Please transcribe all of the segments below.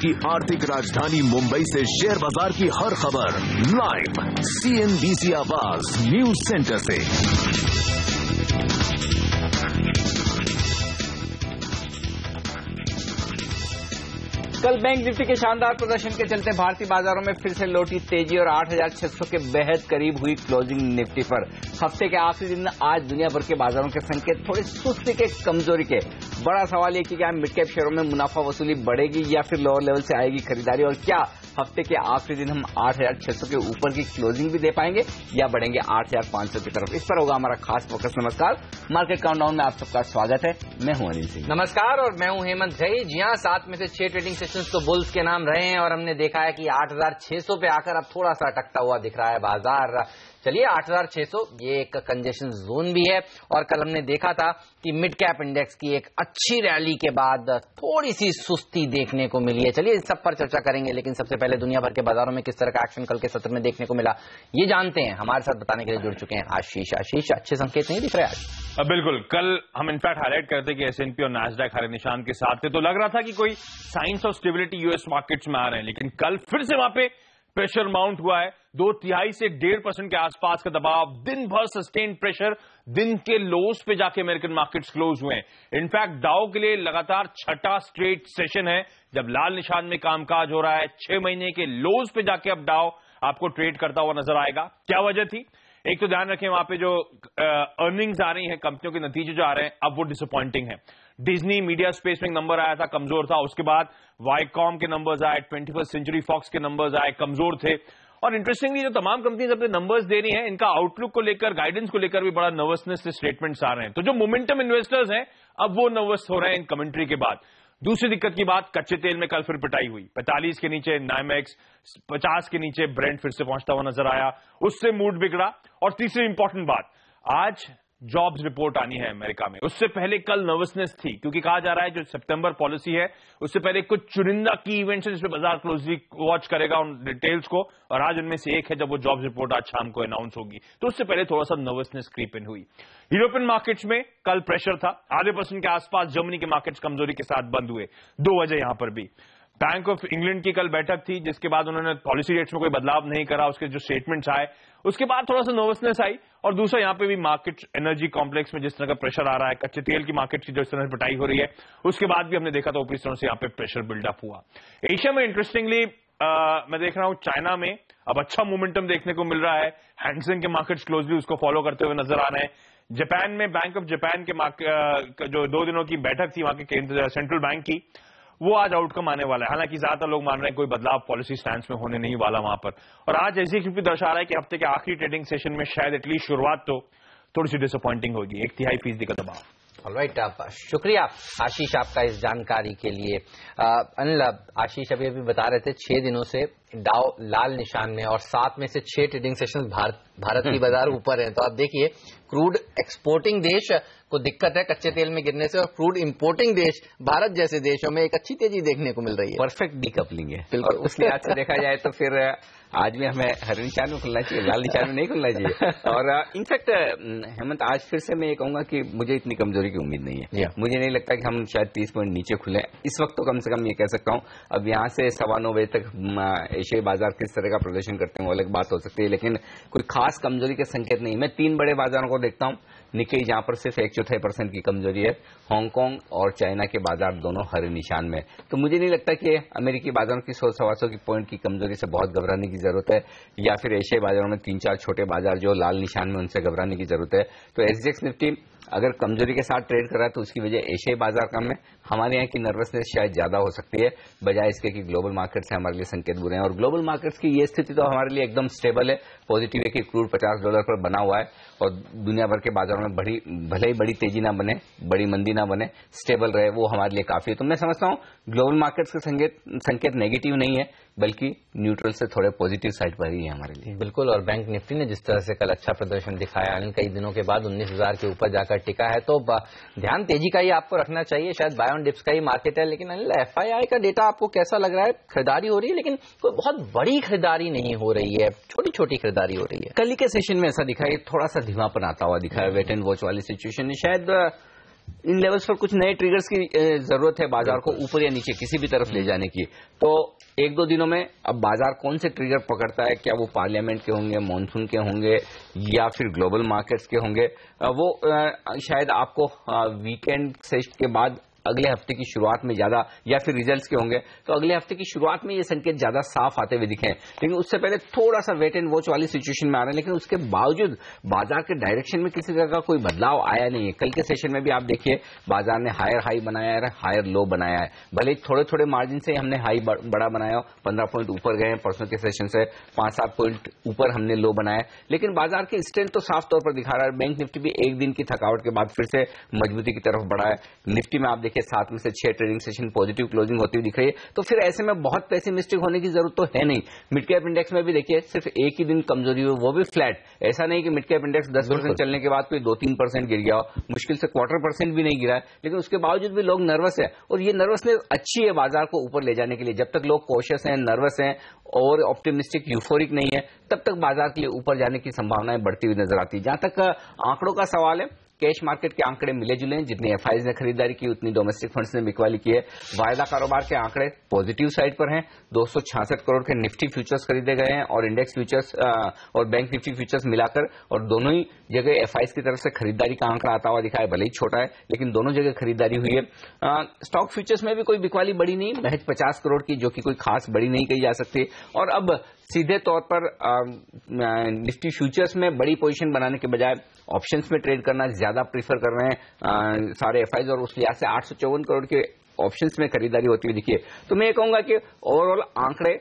की आर्थिक राजधानी मुंबई से शेयर बाजार की हर खबर लाइव CNBC आवाज न्यूज सेंटर से। कल बैंक निफ्टी के शानदार प्रदर्शन के चलते भारतीय बाजारों में फिर से लौटी तेजी और 8,600 के बेहद करीब हुई क्लोजिंग निफ्टी पर। हफ्ते के आखिरी दिन आज दुनिया भर के बाजारों के संकेत थोड़े सुस्ती के, कमजोरी के। बड़ा सवाल ये कि क्या मिड कैप शेयरों में मुनाफा वसूली बढ़ेगी या फिर लोअर लेवल से आएगी खरीदारी, और क्या हफ्ते के आखिरी दिन हम 8,600 के ऊपर की क्लोजिंग भी दे पाएंगे या बढ़ेंगे 8,500 की तरफ। इस पर होगा हमारा खास फोकस। नमस्कार, मार्केट काउंटडाउन में आप सबका स्वागत है। मैं हूं अनिल सिंह। नमस्कार, और मैं हूं हेमंत झई। जी हां, 7 में से 6 ट्रेडिंग सेशंस तो बुल्स के नाम रहे हैं और हमने देखा है कि 8,600 पे आकर अब थोड़ा सा अटकता हुआ दिख रहा है बाजार। चलिए, 8,600 ये एक कंजेशन जोन भी है, और कल हमने देखा था कि मिड कैप इंडेक्स की एक अच्छी रैली के बाद थोड़ी सी सुस्ती देखने को मिली है। चलिए, इस सब पर चर्चा करेंगे, लेकिन सबसे पहले दुनिया भर के बाजारों में किस तरह का एक्शन कल के सत्र में देखने को मिला ये जानते हैं। हमारे साथ बताने के लिए जुड़ चुके हैं आशीष। आशीष, अच्छे संकेत नहीं दिख रहे आज? बिल्कुल, कल हम इनफैक्ट हाईलाइट करते कि S&P और नैस्डैक हरे निशान के साथ थे, तो लग रहा था कि कोई science of stability US markets में आ रहे हैं, लेकिन कल फिर से वहां पे प्रेशर माउंट हुआ है। 2/3 से 1.5% के आसपास का दबाव, दिन भर सस्टेन्ड प्रेशर, दिन के लोज पे जाके अमेरिकन मार्केट्स क्लोज हुए हैं। इनफैक्ट डाउ के लिए लगातार 6ठा स्ट्रेट सेशन है जब लाल निशान में कामकाज हो रहा है। 6 महीने के लोज पे जाके अब डाउ आपको ट्रेड करता हुआ नजर आएगा। क्या वजह थी? एक तो ध्यान रखें, वहां पे जो अर्निंग्स आ रही हैं, कंपनियों के नतीजे जो आ रहे हैं, अब वो डिसअपॉइंटिंग है। डिज्नी मीडिया स्पेस में नंबर आया था, कमजोर था। उसके बाद वाईकॉम के नंबर्स आए, 21st सेंचुरी फॉक्स के नंबर्स आए, कमजोर थे। और इंटरेस्टिंगली जो तमाम कंपनीज अपने नंबर्स दे रही हैं, इनका आउटलुक को लेकर, गाइडेंस को लेकर भी बड़ा नर्वसनेस से स्टेटमेंट्स आ रहे हैं। तो जो मोमेंटम इन्वेस्टर्स हैं, अब वो नर्वस हो रहे हैं इन कमेंट्री के बाद। दूसरी दिक्कत की बात, कच्चे तेल में कल फिर पिटाई हुई। 45 के नीचे नाइमेक्स, 50 के नीचे ब्रेंट फिर से पहुंचता हुआ नजर आया, उससे मूड बिगड़ा। और तीसरी इंपॉर्टेंट बात, आज जॉब्स रिपोर्ट आनी है अमेरिका में। उससे पहले कल नर्वसनेस थी, क्योंकि कहा जा रहा है जो सितंबर पॉलिसी है उससे पहले कुछ चुनिंदा की इवेंट्स हैं जिसपे बाजार क्लोजली वॉच करेगा उन डिटेल्स को, और आज उनमें से एक है जब वो जॉब्स रिपोर्ट आज शाम को अनाउंस होगी। तो उससे पहले थोड़ा सा नर्वसनेस क्रीप इन हुई। यूरोपियन मार्केट्स में कल प्रेशर था, 0.5% के आसपास जर्मनी के मार्केट्स कमजोरी के साथ बंद हुए। 2 वजह यहां पर भी। बैंक ऑफ इंग्लैंड की कल बैठक थी, जिसके बाद उन्होंने पॉलिसी रेट्स में कोई बदलाव नहीं करा। उसके जो स्टेटमेंट्स आए उसके बाद थोड़ा सा नर्वसनेस आई। और दूसरा, यहां पे भी मार्केट एनर्जी कॉम्प्लेक्स में जिस तरह का प्रेशर आ रहा है, कच्चे तेल की मार्केट की जो इस तरह से पिटाई हो रही है, उसके बाद भी हमने देखा था ऊपरी तरह से यहां पे प्रेशर बिल्डअप हुआ। एशिया में इंटरेस्टिंगली मैं देख रहा हूं चाइना में अब अच्छा मोमेंटम देखने को मिल रहा है। हैंगसेंग के मार्केट्स क्लोजली उसको फॉलो करते हुए नजर आ रहे हैं। जापान में बैंक ऑफ जापान के जो 2 दिनों की बैठक थी वहां के सेंट्रल बैंक की, वो आज आउटकम आने वाला है। हालांकि ज्यादातर लोग मान रहे हैं कोई बदलाव पॉलिसी स्टैंड में होने नहीं वाला वहां पर। और आज एग्जीक्यूटिव दर्शा रहा है कि हफ्ते के आखिरी ट्रेडिंग सेशन में शायद एटलीस्ट शुरुआत तो थोड़ी सी डिसअपॉइंटिंग होगी, 1/3% का दबाव। ऑलराइट, शुक्रिया आशीष आपका इस जानकारी के लिए। अनिल, आशीष अभी बता रहे थे 6 दिनों से डाउ लाल निशान में, और 7 में से 6 ट्रेडिंग सेशन भारत की बाजार ऊपर है। तो आप देखिए, क्रूड एक्सपोर्टिंग देश को दिक्कत है कच्चे तेल में गिरने से, और क्रूड इंपोर्टिंग देश भारत जैसे देशों में एक अच्छी तेजी देखने को मिल रही है। परफेक्ट डीकपलिंग है। बिल्कुल, उसके आज से देखा जाए तो फिर आज भी हमें हरे निशान में खुलना चाहिए, लाल निशान में नहीं खुलना चाहिए। और इनफैक्ट हेमंत, आज फिर से मैं ये कहूंगा कि मुझे इतनी कमजोरी की उम्मीद नहीं है। मुझे नहीं लगता कि हम शायद 30 पॉइंट नीचे खुले इस वक्त। तो कम से कम ये कह सकता हूं, अब यहां से 9:15 बजे तक एशियाई बाजार किस तरह का प्रदर्शन करते हैं वो अलग बात हो सकती है, लेकिन कोई खास कमजोरी के संकेत नहीं। मैं 3 बड़े बाजारों को देखता हूं, निक्केई जहां पर सिर्फ 1/4% की कमजोरी है, हांगकांग और चाइना के बाजार दोनों हरे निशान में। तो मुझे नहीं लगता कि अमेरिकी बाजारों की 100-125 की पॉइंट की कमजोरी से बहुत घबराने की जरूरत है, या फिर एशियाई बाजारों में 3-4 छोटे बाजार जो लाल निशान में उनसे घबराने की जरूरत है। तो SGX निफ्टी अगर कमजोरी के साथ ट्रेड कर रहा है तो उसकी वजह एशियाई बाजार कम है। हमारे यहाँ की नर्वसनेस शायद ज्यादा हो सकती है, बजाय इसके कि ग्लोबल मार्केट से हमारे लिए संकेत बुरे हैं। और ग्लोबल मार्केट्स की ये स्थिति तो हमारे लिए एकदम स्टेबल है, पॉजिटिव है कि क्रूड $50 पर बना हुआ है, और दुनिया भर के बाजारों में भले ही बड़ी तेजी ना बने, बड़ी मंदी ना बने, स्टेबल रहे, वो हमारे लिए काफी है। तो मैं समझता हूँ ग्लोबल मार्केट्स के संकेत नेगेटिव नहीं है, बल्कि न्यूट्रल से थोड़े पॉजिटिव साइड पर ही है हमारे लिए। बिल्कुल, और बैंक निफ्टी ने जिस तरह से कल अच्छा प्रदर्शन दिखाया, कई दिनों के बाद 19,000 के ऊपर जाकर टिका है, तो ध्यान तेजी का ही आपको रखना चाहिए। शायद बाय ऑन डिप्स का ही मार्केट है, लेकिन अनिल, FII का डेटा आपको कैसा लग रहा है? खरीदारी हो रही है, लेकिन कोई बहुत बड़ी खरीदारी नहीं हो रही है, छोटी छोटी खरीदारी हो रही है। कल के सेशन में ऐसा दिखा, थोड़ा सा धीमापन आता हुआ दिखा है। वेट एंड वॉच वाली सिचुएशन है। शायद इन लेवल्स पर कुछ नए ट्रिगर्स की जरूरत है बाजार को ऊपर या नीचे किसी भी तरफ ले जाने की। तो एक दो दिनों में अब बाजार कौन से ट्रिगर पकड़ता है, क्या वो पार्लियामेंट के होंगे, मॉनसून के होंगे या फिर ग्लोबल मार्केट्स के होंगे, वो शायद आपको वीकेंड सेशन के बाद अगले हफ्ते की शुरुआत में ज्यादा, या फिर रिजल्ट्स के होंगे तो अगले हफ्ते की शुरुआत में ये संकेत ज्यादा साफ आते हुए दिखे। लेकिन उससे पहले थोड़ा सा वेट एंड वॉच वाली सिचुएशन में आ रहे हैं। लेकिन उसके बावजूद बाजार के डायरेक्शन में किसी तरह का कोई बदलाव आया नहीं है। कल के सेशन में भी आप देखिए बाजार ने हायर हाई बनाया है, हायर लो बनाया है। भले थोड़े थोड़े मार्जिन से हमने हाई बड़ा बनाया, 15 पॉइंट ऊपर गए परसों के सेशन से, 5-7 पॉइंट ऊपर हमने लो बनाया, लेकिन बाजार की स्ट्रेंथ तो साफ तौर पर दिखा रहा है। बैंक निफ्टी भी एक दिन की थकावट के बाद फिर से मजबूती की तरफ बढ़ा है। निफ्टी में आप देखिए 7 में से 6 ट्रेडिंग सेशन पॉजिटिव क्लोजिंग होती हुई दिख रही है। तो फिर ऐसे में बहुत पेसिमिस्टिक होने की जरूरत तो है नहीं। मिड कैप इंडेक्स में भी देखिए सिर्फ एक ही दिन कमजोरी हुई, वो भी फ्लैट। ऐसा नहीं कि मिड कैप इंडेक्स 10% चलने के बाद कोई 2-3% गिर गया हो, मुश्किल से 0.25% भी नहीं गिरा है। लेकिन उसके बावजूद भी लोग नर्वस है और ये नर्वसनेस अच्छी है बाजार को ऊपर ले जाने के लिए। जब तक लोग कॉशियस हैं, नर्वस हैं और ऑप्टिमिस्टिक यूफोरिक नहीं है, तब तक बाजार के लिए ऊपर जाने की संभावनाएं बढ़ती हुई नजर आती है। जहां तक आंकड़ों का सवाल है, कैश मार्केट के आंकड़े मिले जुले हैं। जितनी एफआईज ने खरीदारी की उतनी डोमेस्टिक फंड्स ने बिकवाली की है। वायदा कारोबार के आंकड़े पॉजिटिव साइड पर हैं। 266 करोड़ के निफ्टी फ्यूचर्स खरीदे गए हैं और इंडेक्स फ्यूचर्स और बैंक निफ्टी फ्यूचर्स मिलाकर, और दोनों ही जगह एफआईज की तरफ से खरीदारी का आंकड़ा आता हुआ दिखा है। भले ही छोटा है लेकिन दोनों जगह खरीदारी हुई है। स्टॉक फ्यूचर्स में भी कोई बिकवाली बड़ी नहीं, महज 50 करोड़ की, जो कि कोई खास बड़ी नहीं कही जा सकती। और अब सीधे तौर पर निफ्टी फ्यूचर्स में बड़ी पोजीशन बनाने के बजाय ऑप्शंस में ट्रेड करना ज्यादा प्रीफर कर रहे हैं सारे एफआईज, और उस लिहाज से 854 करोड़ के ऑप्शंस में खरीदारी होती हुई दिखी है। तो मैं ये कहूंगा कि ओवरऑल आंकड़े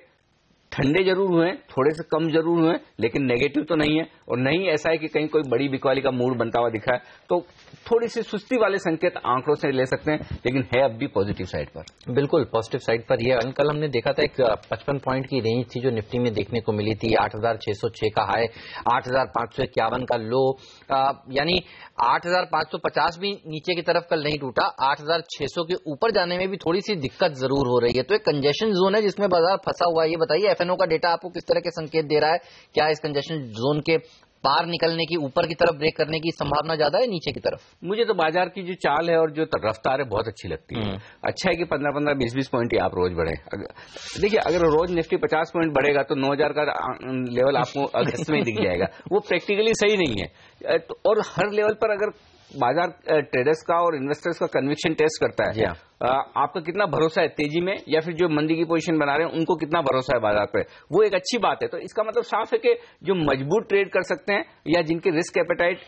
ठंडे जरूर हुए, थोड़े से कम जरूर हुए, लेकिन नेगेटिव तो नहीं है और नहीं ऐसा है कि कहीं कोई बड़ी बिकवाली का मूड बनता हुआ दिखा है। तो थोड़ी सी सुस्ती वाले संकेत आंकड़ों से ले सकते हैं, लेकिन है अब भी पॉजिटिव साइड पर। बिल्कुल पॉजिटिव साइड पर ये। कल हमने देखा था एक 55 पॉइंट की रेंज थी जो निफ्टी में देखने को मिली थी। 8,606 का हाई, 8,551 का लो, यानी 8,550 भी नीचे की तरफ कल नहीं टूटा। 8,600 के ऊपर जाने में भी थोड़ी सी दिक्कत जरूर हो रही है। तो एक कंजेशन जोन है जिसमें बाजार फंसा हुआ है। ये बताइए एफएनओ का डेटा आपको किस तरह के संकेत दे रहा है? क्या इस कंजेशन जोन के पार निकलने की, ऊपर की तरफ ब्रेक करने की संभावना ज्यादा है नीचे की तरफ? मुझे तो बाजार की जो चाल है और जो रफ्तार है बहुत अच्छी लगती है। अच्छा है कि 15-15, 20-20 पॉइंट ही आप रोज बढ़े। देखिए अगर रोज निफ्टी 50 पॉइंट बढ़ेगा तो 9,000 का लेवल आपको अगस्त में दिख जाएगा, वो प्रैक्टिकली सही नहीं है। और हर लेवल पर अगर बाजार ट्रेडर्स का और इन्वेस्टर्स का कन्विक्शन टेस्ट करता है, आपका कितना भरोसा है तेजी में, या फिर जो मंदी की पोजीशन बना रहे हैं उनको कितना भरोसा है बाजार पे, वो एक अच्छी बात है। तो इसका मतलब साफ है कि जो मजबूत ट्रेड कर सकते हैं या जिनके रिस्क एपेटाइट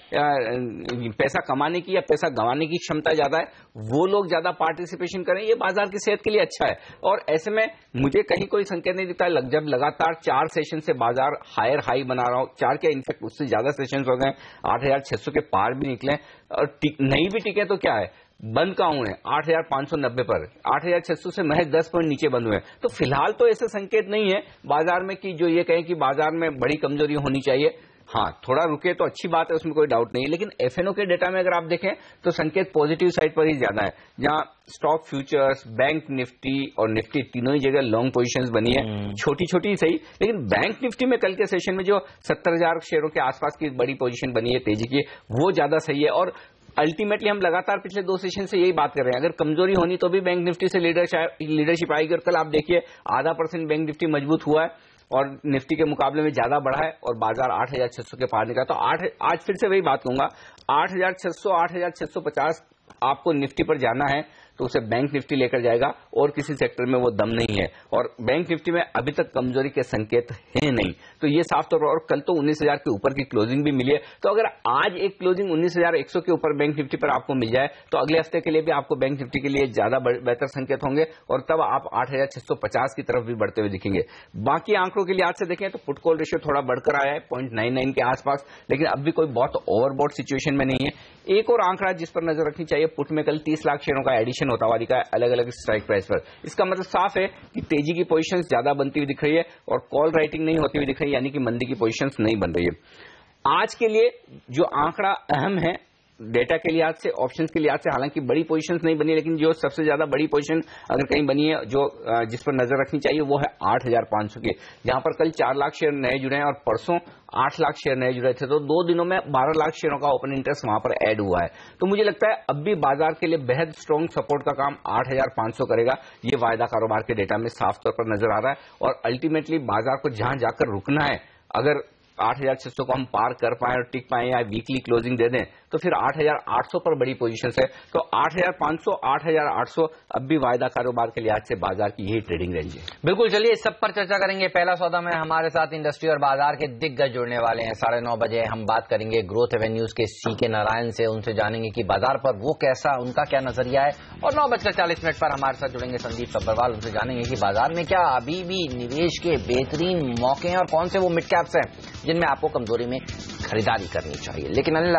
पैसा कमाने की या पैसा गंवाने की क्षमता ज्यादा है, वो लोग ज्यादा पार्टिसिपेशन करें, ये बाजार की सेहत के लिए अच्छा है। और ऐसे में मुझे कहीं कोई संकेत नहीं दिखता है जब लगातार 4 सेशन से बाजार हायर हाई बना रहा हो, 4 क्या इनफैक्ट उससे ज्यादा सेशन हो गए, 8,600 के पार भी निकले और नहीं भी टिके तो क्या है, बंद कहां है 8,590 पर, 8,600 से महज 10 पॉइंट नीचे बंद हुए। तो फिलहाल तो ऐसे संकेत नहीं है बाजार में कि जो ये कहें कि बाजार में बड़ी कमजोरी होनी चाहिए। हाँ, थोड़ा रुके तो अच्छी बात है, उसमें कोई डाउट नहीं है। लेकिन एफएनओ के डेटा में अगर आप देखें तो संकेत पॉजिटिव साइड पर ही ज्यादा है, जहां स्टॉक फ्यूचर्स, बैंक निफ्टी और निफ्टी तीनों ही जगह लॉन्ग पोजीशंस बनी है, छोटी छोटी ही सही। लेकिन बैंक निफ्टी में कल के सेशन में जो 70,000 शेयरों के आसपास की बड़ी पोजीशन बनी है तेजी की, वो ज्यादा सही है। और अल्टीमेटली हम लगातार पिछले 2 सेशन से यही बात कर रहे हैं, अगर कमजोरी होनी तो भी बैंक निफ्टी से लीडरशिप आएगी। और कल आप देखिए 0.5% बैंक निफ्टी मजबूत हुआ है और निफ्टी के मुकाबले में ज्यादा बढ़ा है और बाजार 8,600 के पार निकला। तो आज फिर से वही बात कहूंगा, 8,600, 8,650 आपको निफ्टी पर जाना है तो उसे बैंक निफ्टी लेकर जाएगा और किसी सेक्टर में वो दम नहीं है। और बैंक निफ्टी में अभी तक कमजोरी के संकेत हैं नहीं, तो ये साफ तौर पर। और कल तो 19,000 के ऊपर की क्लोजिंग भी मिली है। तो अगर आज एक क्लोजिंग 19,100 के ऊपर बैंक निफ्टी पर आपको मिल जाए तो अगले हफ्ते के लिए भी आपको बैंक निफ्टी के लिए ज्यादा बेहतर संकेत होंगे और तब आप 8,650 की तरफ भी बढ़ते हुए दिखेंगे। बाकी आंकड़ों के लिहाज से देखें तो पुट कॉल रेशियो थोड़ा बढ़कर आया है 0.99 के आसपास, लेकिन अब भी कोई बहुत ओवरबॉट सिचुएशन में नहीं है। एक और आंकड़ा जिस पर नजर रखनी चाहिए, पुट में कल 30 लाख शेयरों का एडिशन होता हुआ दिखा है अलग अलग स्ट्राइक प्राइस पर। इसका मतलब साफ है कि तेजी की पोजीशंस ज्यादा बनती हुई दिख रही है और कॉल राइटिंग नहीं होती हुई दिख रही है, यानी कि मंदी की पोजीशंस नहीं बन रही है। आज के लिए जो आंकड़ा अहम है डेटा के लिहाज से, ऑप्शंस के लिहाज से हालांकि बड़ी पोजीशंस नहीं बनी, लेकिन जो सबसे ज्यादा बड़ी पोजीशन अगर कहीं बनी है जो जिस पर नजर रखनी चाहिए वो है 8,500 की, जहां पर कल 4 लाख शेयर नए जुड़े हैं और परसों 8 लाख शेयर नए जुड़े थे, तो 2 दिनों में 12 लाख शेयरों का ओपन इंटरेस्ट वहां पर ऐड हुआ है। तो मुझे लगता है अब भी बाजार के लिए बेहद स्ट्रॉन्ग सपोर्ट का काम 8,500 करेगा, ये वायदा कारोबार के डेटा में साफ तौर पर नजर आ रहा है। और अल्टीमेटली बाजार को जहां जाकर रुकना है, अगर 8,600 को हम पार कर पाए और टिक पाए या वीकली क्लोजिंग दे दें तो फिर 8,800 पर बड़ी पोजीशन है। तो 8,500, 8,800 अब भी वायदा कारोबार के लिहाज से बाजार की यही ट्रेडिंग रेंज है। बिल्कुल, चलिए इस सब पर चर्चा करेंगे। पहला सौदा में हमारे साथ इंडस्ट्री और बाजार के दिग्गज जुड़ने वाले हैं। 9:30 बजे हम बात करेंगे ग्रोथ एवेन्यूज के CK नारायण से, उनसे जानेंगे कि बाजार पर वो कैसा, उनका क्या नजरिया है। और 9:40 पर हमारे साथ जुड़ेंगे संदीप सब्बरवाल, उनसे जानेंगे कि बाजार में क्या अभी भी निवेश के बेहतरीन मौके हैं और कौन से वो मिड कैप्स हैं जिनमें आपको कमजोरी में खरीदारी करनी चाहिए। लेकिन अनिल,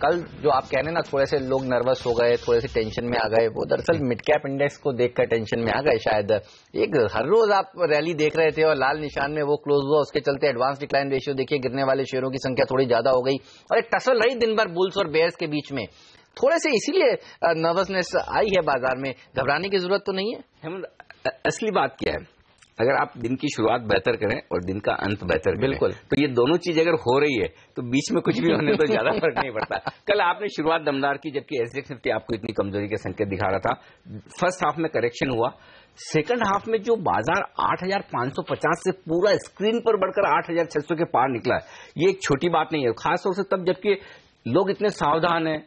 कल जो आप कह रहे हैं ना, थोड़े से लोग नर्वस हो गए, थोड़े से टेंशन में आ गए, वो दरअसल मिड कैप इंडेक्स को देखकर टेंशन में आ गए शायद। एक हर रोज आप रैली देख रहे थे और लाल निशान में वो क्लोज हुआ, उसके चलते एडवांस डिक्लाइन रेशियो देखिए, गिरने वाले शेयरों की संख्या थोड़ी ज्यादा हो गई और एक टसल रही दिन भर बुल्स और बेयर्स के बीच में। थोड़े से इसीलिए नर्वसनेस आई है बाजार में, घबराने की जरूरत तो नहीं है। असली बात क्या है, अगर आप दिन की शुरुआत बेहतर करें और दिन का अंत बेहतर करें, बिल्कुल, तो ये दोनों चीज अगर हो रही है तो बीच में कुछ भी होने तो ज्यादा फर्क नहीं पड़ता। कल आपने शुरुआत दमदार की, जबकि SGX निफ्टी आपको इतनी कमजोरी के संकेत दिखा रहा था। फर्स्ट हाफ में करेक्शन हुआ, सेकंड हाफ में जो बाजार 8,550 से पूरा स्क्रीन पर बढ़कर 8,600 के पार निकला है, ये एक छोटी बात नहीं है, खासतौर से तब जबकि लोग इतने सावधान हैं,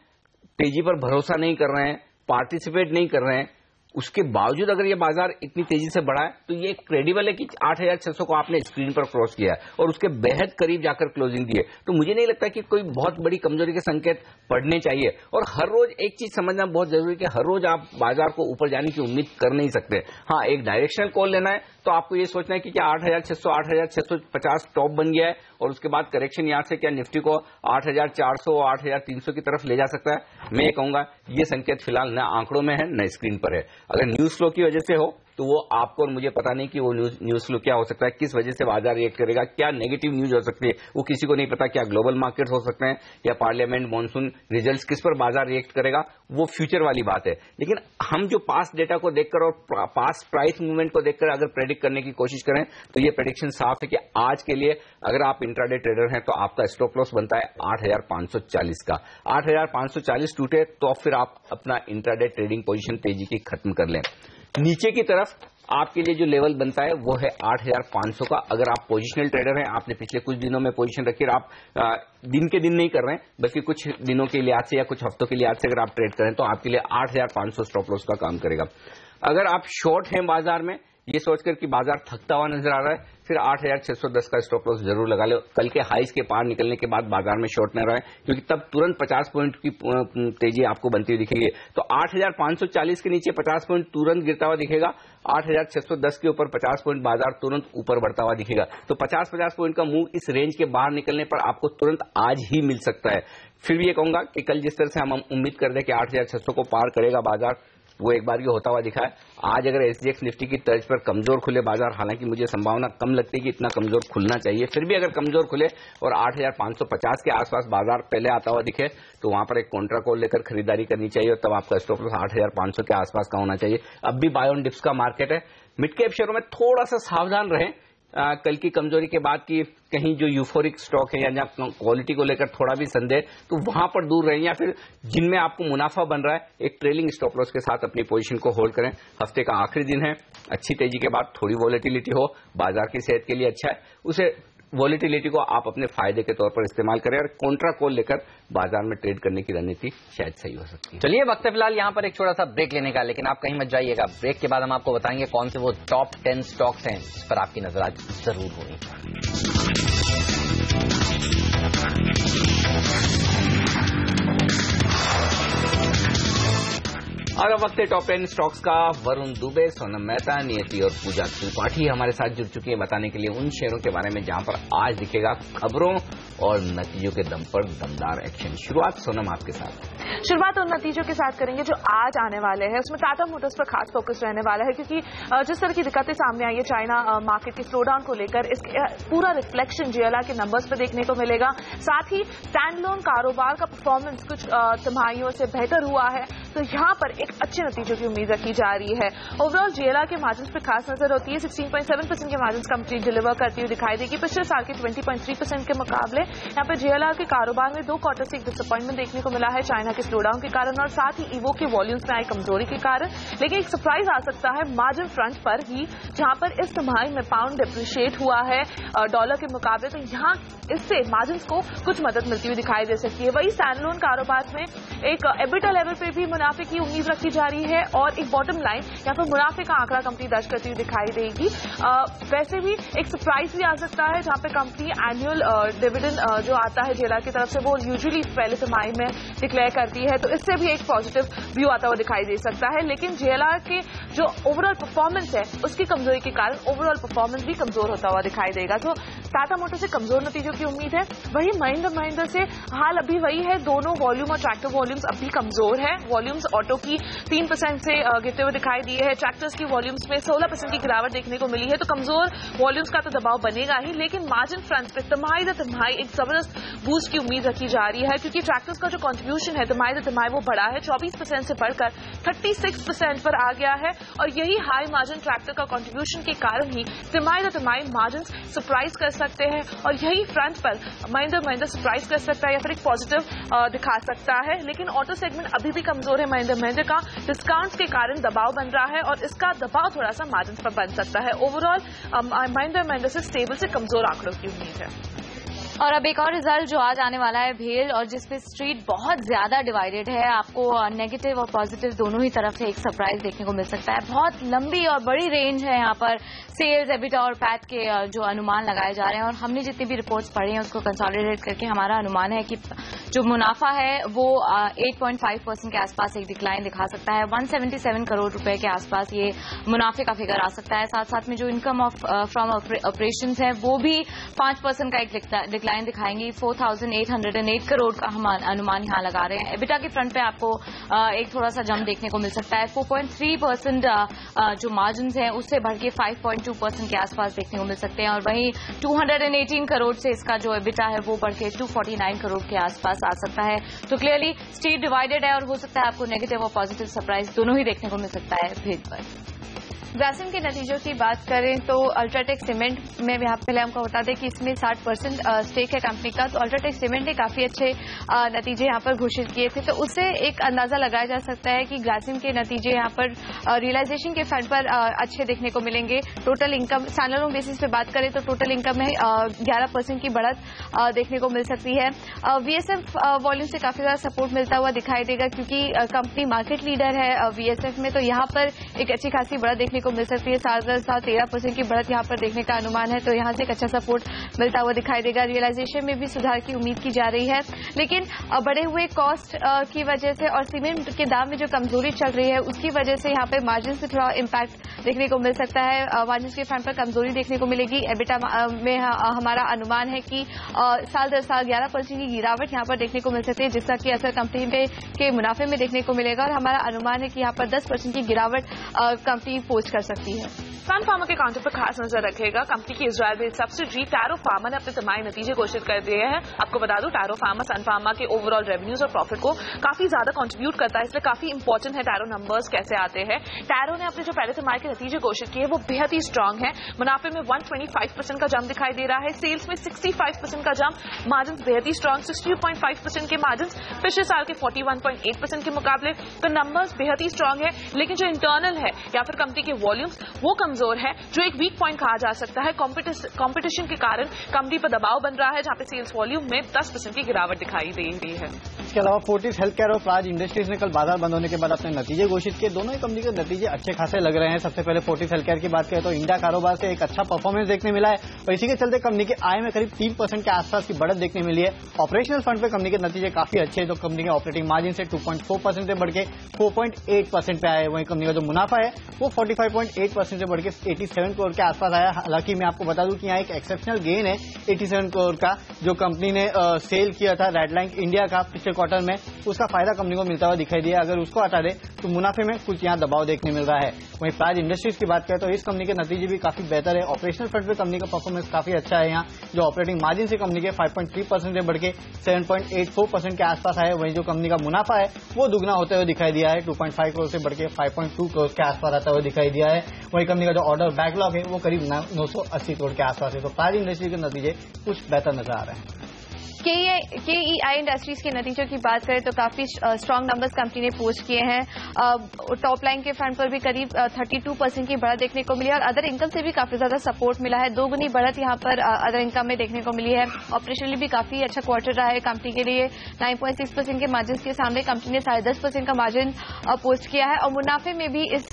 तेजी पर भरोसा नहीं कर रहे हैं, पार्टिसिपेट नहीं कर रहे हैं। उसके बावजूद अगर ये बाजार इतनी तेजी से बढ़ा है तो ये क्रेडिबल है कि 8,600 को आपने स्क्रीन पर क्रॉस किया है और उसके बेहद करीब जाकर क्लोजिंग दी है। तो मुझे नहीं लगता कि कोई बहुत बड़ी कमजोरी के संकेत पड़ने चाहिए। और हर रोज एक चीज समझना बहुत जरूरी है कि हर रोज आप बाजार को ऊपर जाने की उम्मीद कर नहीं सकते। हाँ, एक डायरेक्शनल कॉल लेना है तो आपको ये सोचना है कि क्या 8,600, 8,650 टॉप बन गया है और उसके बाद करेक्शन यहां से क्या निफ्टी को 8,400, 8,300 की तरफ ले जा सकता है। मैं ये कहूंगा ये संकेत फिलहाल न आंकड़ों में है न स्क्रीन पर है। अगर न्यूज फ्लो की वजह से हो तो वो आपको और मुझे पता नहीं कि वो न्यूज फ्लो क्या हो सकता है, किस वजह से बाजार रिएक्ट करेगा, क्या नेगेटिव न्यूज हो सकती है, वो किसी को नहीं पता। क्या ग्लोबल मार्केट हो सकते हैं या पार्लियामेंट, मॉनसून रिजल्ट्स, किस पर बाजार रिएक्ट करेगा, वो फ्यूचर वाली बात है। लेकिन हम जो पास्ट डेटा को देखकर और पास्ट प्राइस मूवमेंट को देखकर अगर प्रेडिक्ट करने की कोशिश करें तो ये प्रेडिक्शन साफ है कि आज के लिए अगर आप इंट्राडे ट्रेडर हैं तो आपका स्टॉप लॉस बनता है 8,540 का। 8,540 टूटे तो फिर आप अपना इंट्राडे ट्रेडिंग पोजीशन तेजी की खत्म कर लें। नीचे की तरफ आपके लिए जो लेवल बनता है वो है 8,500 का। अगर आप पोजिशनल ट्रेडर हैं, आपने पिछले कुछ दिनों में पोजीशन रखी और आप दिन के दिन नहीं कर रहे हैं बल्कि कुछ दिनों के लिहाज से या कुछ हफ्तों के लिहाज से अगर आप ट्रेड करें तो आपके लिए 8,500 स्टॉप लॉस का काम करेगा। अगर आप शॉर्ट हैं बाजार में, ये सोचकर कि बाजार थकता हुआ नजर आ रहा है, फिर 8,610 का स्टॉप लॉस जरूर लगा लो। कल के हाइस के पार निकलने के बाद बाजार में शॉर्ट न रहे, क्योंकि तब तुरंत 50 पॉइंट की तेजी आपको बनती हुई दिखेगी। तो 8,540 के नीचे 50 पॉइंट तुरंत गिरता हुआ दिखेगा, 8,610 के ऊपर 50 पॉइंट बाजार तुरंत ऊपर बढ़ता हुआ दिखेगा। तो 50-50 पॉइंट का मूव इस रेंज के बाहर निकलने पर आपको तुरंत आज ही मिल सकता है। फिर भी ये कहूंगा कि कल जिस तरह से हम उम्मीद कर रहे कि 8,600 को पार करेगा बाजार, वो एक बार ये होता हुआ दिखा है। आज अगर SGX निफ्टी की तर्ज पर कमजोर खुले बाजार, हालांकि मुझे संभावना कम लगती है कि इतना कमजोर खुलना चाहिए, फिर भी अगर कमजोर खुले और 8,550 के आसपास बाजार पहले आता हुआ दिखे तो वहां पर एक कॉन्ट्रा कॉल लेकर खरीदारी करनी चाहिए और तब आपका स्टॉप लॉस 8,500 के आसपास का होना चाहिए। अब भी बाय ऑन डिप्स का मार्केट है। मिड कैप शेयरों में थोड़ा सा सावधान रहें। कल की कमजोरी के बाद की कहीं जो यूफोरिक स्टॉक है या जहां क्वालिटी को लेकर थोड़ा भी संदेह, तो वहां पर दूर रहें या फिर जिनमें आपको मुनाफा बन रहा है एक ट्रेलिंग स्टॉप लॉस के साथ अपनी पोजीशन को होल्ड करें। हफ्ते का आखिरी दिन है, अच्छी तेजी के बाद थोड़ी वॉलेटिलिटी हो, बाजार की सेहत के लिए अच्छा है, उसे वॉलेटिलिटी को आप अपने फायदे के तौर पर इस्तेमाल करें और कॉन्ट्रा कॉल लेकर बाजार में ट्रेड करने की रणनीति शायद सही हो सकती है। चलिए, वक्त है फिलहाल यहाँ पर एक छोटा सा ब्रेक लेने का, लेकिन आप कहीं मत जाइएगा। ब्रेक के बाद हम आपको बताएंगे कौन से वो टॉप 10 स्टॉक्स हैं जिस पर आपकी नजर आज जरूर होनी चाहिए। और अब वक्त है टॉप 10 स्टॉक्स का। वरुण दुबे, सोनम मेहता, नियति और पूजा त्रिपाठी हमारे साथ जुड़ चुकी है बताने के लिए उन शेयरों के बारे में जहां पर आज दिखेगा खबरों और नतीजों के दम पर दमदार एक्शन। शुरुआत सोनम आपके साथ। शुरुआत उन नतीजों के साथ करेंगे जो आज आने वाले हैं। उसमें टाटा मोटर्स पर खास फोकस रहने वाला है, क्योंकि जिस तरह की दिक्कतें सामने आई है चाइना मार्केट के स्लोडाउन को लेकर, इसके पूरा रिफ्लेक्शन JLR के नंबर्स पर देखने को मिलेगा। साथ ही स्टैंडलोन कारोबार का परफॉर्मेंस कुछ तिमाहियों से बेहतर हुआ है, तो यहाँ पर एक अच्छे नतीजों की उम्मीद रखी जा रही है। ओवरऑल JLR के मार्जिन पर खास नजर होती है। 16.7% के मार्जिन कंपनी डिलीवर करती हुई दिखाई देगी पिछले साल के 20.3% के मुकाबले। यहाँ पर JLR के कारोबार में 2 क्वार्टर से एक डिसअपॉइंटमेंट देखने को मिला है चाइना के स्लोडाउन के कारण और साथ ही ईवो के वॉल्यूम्स में आई कमजोरी के कारण। लेकिन एक सरप्राइज आ सकता है मार्जिन फ्रंट पर ही, जहां पर इस तिमाही में पाउंड डिप्रिशिएट हुआ है डॉलर के मुकाबले, तो यहाँ इससे मार्जिन को कुछ मदद मिलती हुई दिखाई दे सकती है। वही स्टैंडलोन कारोबार में एक एबिटा लेवल पे भी मुनाफे की उम्मीद रखी जा रही है और एक बॉटम लाइन यहाँ पर मुनाफे का आंकड़ा कंपनी दर्ज करती हुई दिखाई देगी। वैसे भी एक सरप्राइज भी आ सकता है जहां पे कंपनी एनुअल डिविडेंड जो आता है JLR की तरफ से वो यूजुअली पहले तिमाही में डिक्लेयर करती है, तो इससे भी एक पॉजिटिव व्यू आता हुआ दिखाई दे सकता है। लेकिन JLR के जो ओवरऑल परफॉर्मेंस है उसकी कमजोरी के कारण ओवरऑल परफॉर्मेंस भी कमजोर होता हुआ दिखाई देगा। तो टाटा मोटर से कमजोर नतीजों की उम्मीद है। वही महिंद्रा से हाल अभी वही है, दोनों वॉल्यूम और ट्रैक्टर वॉल्यूम्स अभी कमजोर है। वॉल्यूम्स ऑटो की 3% से गिरते हुए दिखाई दिए है, ट्रैक्टर्स की वॉल्यूम्स में 16% की गिरावट देखने को मिली है। तो कमजोर वॉल्यूम्स का तो दबाव बनेगा ही, लेकिन मार्जिन फ्रंट पे तिमाही दर तिमाही एक जबरदस्त बूस्ट की उम्मीद रखी जा रही है, क्योंकि ट्रैक्टर्स का जो कंट्रीब्यूशन है तिमाही दर तिमाही वो बढ़ा है, 24% से बढ़कर 36% पर आ गया है। और यही हाई मार्जिन ट्रैक्टर का कंट्रीब्यूशन के कारण ही तिमाही दर तिमाही मार्जिन सरप्राइज कर सकते हैं और यही फ्रंट पर महिंद्रा सरप्राइज कर सकता है या फिर एक पॉजिटिव दिखा सकता है। लेकिन ऑटो सेगमेंट अभी भी कमजोर है महिंद्रा का, डिस्काउंट्स के कारण दबाव बन रहा है और इसका दबाव थोड़ा सा मार्जिन पर बन सकता है। ओवरऑल महिंद्रा से स्टेबल से कमजोर आंकड़ों की उम्मीद है। और अब एक और रिजल्ट जो आज आने वाला है भेल, और जिसपे स्ट्रीट बहुत ज्यादा डिवाइडेड है। आपको नेगेटिव और पॉजिटिव दोनों ही तरफ से एक सरप्राइज देखने को मिल सकता है। बहुत लंबी और बड़ी रेंज है यहाँ पर सेल्स, एबिटा और पैट के जो अनुमान लगाए जा रहे हैं। और हमने जितनी भी रिपोर्ट्स पढ़ी हैं उसको कंसोलिडेट करके हमारा अनुमान है कि जो मुनाफा है वो 8.5% के आसपास एक डिक्लाइन दिखा सकता है। 177 करोड़ रुपए के आसपास ये मुनाफे का फिगर आ सकता है। साथ साथ में जो इनकम फ्रॉम ऑपरेशंस है वो भी 5% का एक डिक्लाइन दिखाएंगी। 4,808 करोड़ का हम अनुमान यहां लगा रहे हैं। एबिटा के फ्रंट पे आपको एक थोड़ा सा जंप देखने को मिल सकता है। 4.3% जो मार्जिन है उससे बढ़ के 5.2% के आसपास देखने को मिल सकते हैं। और वहीं 218 करोड़ से इसका जो एबिटा है वो बढ़ के 249 करोड़ के आसपास आ सकता है। तो क्लियरली स्ट्रीट डिवाइडेड है और हो सकता है आपको नेगेटिव और पॉजिटिव सरप्राइज दोनों ही देखने को मिल सकता है भेद पर। ग्रासिम के नतीजों की बात करें तो अल्ट्राटेक सीमेंट में यहाँ पहले हमको बता दें कि इसमें 60% स्टेक है कंपनी का। तो अल्ट्राटेक सीमेंट ने काफी अच्छे नतीजे यहाँ पर घोषित किए थे, तो उससे एक अंदाजा लगाया जा सकता है कि ग्रासिम के नतीजे यहाँ पर रियलाइजेशन के फ्रंट पर अच्छे देखने को मिलेंगे। टोटल इनकम स्टैंडअलोन बेसिस पे बात करें तो टोटल इनकम में 11% की बढ़त देखने को मिल सकती है। VSF वॉल्यूम से काफी ज्यादा सपोर्ट मिलता हुआ दिखाई देगा, क्योंकि कंपनी मार्केट लीडर है VSF में, तो यहाँ पर एक अच्छी खासी बढ़त देखने को मिल सकती है। 13% की बढ़त यहाँ पर देखने का अनुमान है, तो यहाँ से एक अच्छा सपोर्ट मिलता हुआ दिखाई देगा। रियलाइजेशन में भी सुधार की उम्मीद की जा रही है, लेकिन बढ़े हुए कॉस्ट की वजह से और सीमेंट के दाम में जो कमजोरी चल रही है उसकी वजह से यहाँ पर मार्जिन से थोड़ा इम्पैक्ट देखने को मिल सकता है। मार्जिन के फ्रंट पर कमजोरी देखने को मिलेगी। एबिटा में हमारा अनुमान है कि साल दर साल 11% की गिरावट यहाँ पर देखने को मिल सकती है, जिसका कि असर कंपनी के मुनाफे में देखने को मिलेगा। और हमारा अनुमान है कि यहाँ पर 10% की गिरावट कंपनी पोस्ट कर सकती है। सन फार्मा के काउंटर पर खास नजर रखेगा। कंपनी की Israel based subsidiary tarot pharma ने अपने तिमाही नतीजे घोषित कर दिए हैं। आपको बता दूं टैरो फार्मा सन फार्मा के ओवरऑल रेवेन्यूज और प्रॉफिट को काफी ज्यादा कंट्रीब्यूट करता है, इसलिए काफी इंपॉर्टेंट है टैरो नंबर्स कैसे आते हैं। टैरो ने अपने जो पहले तिमाही के नतीजे घोषित किए वो बेहद ही स्ट्रांग है। मुनाफे में 125% का जंप दिखाई दे रहा है, सेल्स में 65% का जंप, मार्जिन बेहद ही स्ट्रांग 62.5% के मार्जिन पिछले साल के 41.8% के मुकाबले। तो नंबर्स बेहद ही स्ट्रांग है, लेकिन जो इंटरनल है या फिर कंपनी के वॉल्यूम्स वो कमजोर है, जो एक वीक पॉइंट कहा जा सकता है। कंपटीशन के कारण कंपनी पर दबाव बन रहा है, जहां पे सेल्स वॉल्यूम में 10% की गिरावट दिखाई दे रही है। इसके अलावा फोर्टिस हेल्थकेयर और प्राज इंडस्ट्रीज ने कल बाजार बंद होने के बाद अपने नतीजे घोषित किए। दोनों ही कंपनी के नतीजे अच्छे खासे लग रहे हैं। सबसे पहले फोर्टिस हेल्थकेयर की बात करें तो इंडिया कारोबार से एक अच्छा परफॉर्मेंस देखने मिला है और इसी के चलते कंपनी के आय में करीब 3% के आसपास की बढ़त देखने मिली है। ऑपरेशनल फ्रंट पे कंपनी के नतीजे काफी अच्छे हैं, तो कंपनी के ऑपरेटिंग मार्जिन से 2.4% से बढ़ के 4.8% पे आए। वहीं कंपनी का जो मुनाफा है वो 45.8% से बढ़ के 87 करोड़ के आसपास आया। हालांकि मैं आपको बता दूं कि यहाँ एक एक्सेप्शनल गेन है 87 करोड़ का, जो कंपनी ने सेल किया था रेडलाइन इंडिया का पिछले क्वार्टर में, उसका फायदा कंपनी को मिलता हुआ दिखाई दिया। अगर उसको हटा दे तो मुनाफे में कुछ यहाँ दबाव देखने मिल रहा है। वहीं प्राज इंडस्ट्रीज की बात करें तो इस कंपनी के नतीजे भी काफी बेहतर है। ऑपरेशनल फ्रंट पे कंपनी का परफॉर्मेंस काफी अच्छा है। यहाँ जो ऑपरेटिंग मार्जिन से कंपनी के 5.3% से बढ़ के 7.84% के आसपास आए। वहीं जो कंपनी का मुनाफा है वो दुगना होते हुए दिखाई दिया है, 2.5 करोड़ से बढ़ के 5.2 करोड़ के आसपास आता हुआ दिखाई दिया है। वहीं कंपनी का जो ऑर्डर बैकलॉग है वो करीब 980 करोड़ के आसपास है। तो प्राज इंडस्ट्री के नतीजे कुछ बेहतर नजर आ रहे हैं। KEI इंडस्ट्रीज के नतीजों की बात करें तो काफी स्ट्रांग नंबर्स कंपनी ने पोस्ट किए हैं। टॉप लाइन के फ्रंट पर भी करीब 32% की बढ़त देखने को मिली है और अदर इनकम से भी काफी ज्यादा सपोर्ट मिला है। दोगुनी बढ़त यहां पर अदर इनकम में देखने को मिली है। ऑपरेशनली भी काफी अच्छा क्वार्टर रहा है कंपनी के लिए। 9.6% के मार्जिन के सामने कंपनी ने 10.5% का मार्जिन पोस्ट किया है और मुनाफे में भी इस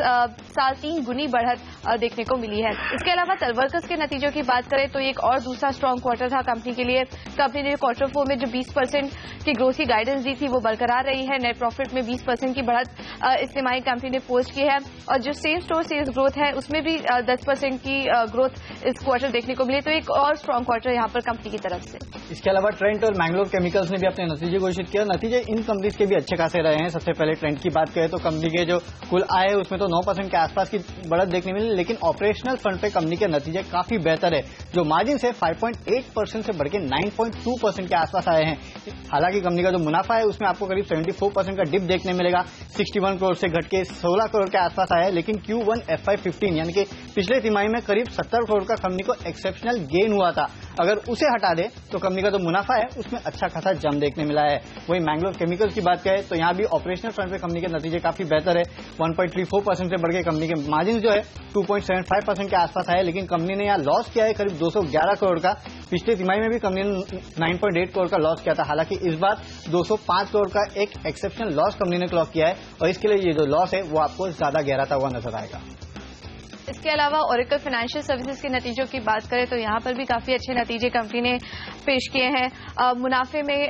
साल 3 गुनी बढ़त देखने को मिली है। इसके अलावा तलवर्कर्स के नतीजों की बात करें तो एक और दूसरा स्ट्रांग क्वार्टर था कंपनी के लिए। कंपनी ने क्वार्टर 4 में जो 20% की ग्रोथ की गाइडेंस दी थी वो बरकरार रही है। नेट प्रॉफिट में 20% की बढ़त इस तिमाही कंपनी ने पोस्ट की है और जो सेम स्टोर सेल्स ग्रोथ है उसमें भी 10% की ग्रोथ इस क्वार्टर देखने को मिली। तो एक और स्ट्रांग क्वार्टर यहां पर कंपनी की तरफ से। इसके अलावा ट्रेंट और मैंगलोर केमिकल्स ने भी अपने नतीजे घोषित किया। नतीजे इन कंपनीज के भी अच्छे खासे रहे हैं। सबसे पहले ट्रेंट की बात करें तो कंपनी के जो कुल आय है उसमें तो 9% के आसपास की बढ़त देखने मिली, लेकिन ऑपरेशनल फ्रंट पे कंपनी के नतीजे काफी बेहतर है। जो मार्जिन से 5.8% से बढ़ के 9.2% के आसपास आए हैं। हालांकि कंपनी का जो मुनाफा है उसमें आपको करीब 74% का डिप देखने मिलेगा, 61 करोड़ से घट के 16 करोड़ के आसपास आया है। लेकिन Q1 FY15 यानी कि पिछले तिमाही में करीब 70 करोड़ का कंपनी को एक्सेप्शनल गेन हुआ था। अगर उसे हटा दे तो कंपनी का जो मुनाफा है उसमें अच्छा खासा जंप देखने मिला है। वहीं मैंगलोर केमिकल्स की बात करें तो यहाँ भी ऑपरेशनल फ्रंट पे कंपनी के नतीजे काफी बेहतर है। 1.34% से बढ़ के कंपनी के मार्जिन जो है 2.75% के आसपास आए, लेकिन कंपनी ने यहाँ लॉस किया है करीब 211 करोड़ का। पिछले तिमाही में भी कंपनी ने 9.8 करोड़ का लॉस किया था। हालांकि इस बार 205 करोड़ का एक एक्सेप्शनल लॉस कंपनी ने क्लॉक किया है और इसके लिए ये जो लॉस है वो आपको ज्यादा गहराता हुआ नजर आएगा। इसके अलावा ओरेकल फाइनेंशियल सर्विसेज के नतीजों की बात करें तो यहां पर भी काफी अच्छे नतीजे कंपनी ने पेश किए हैं। मुनाफे में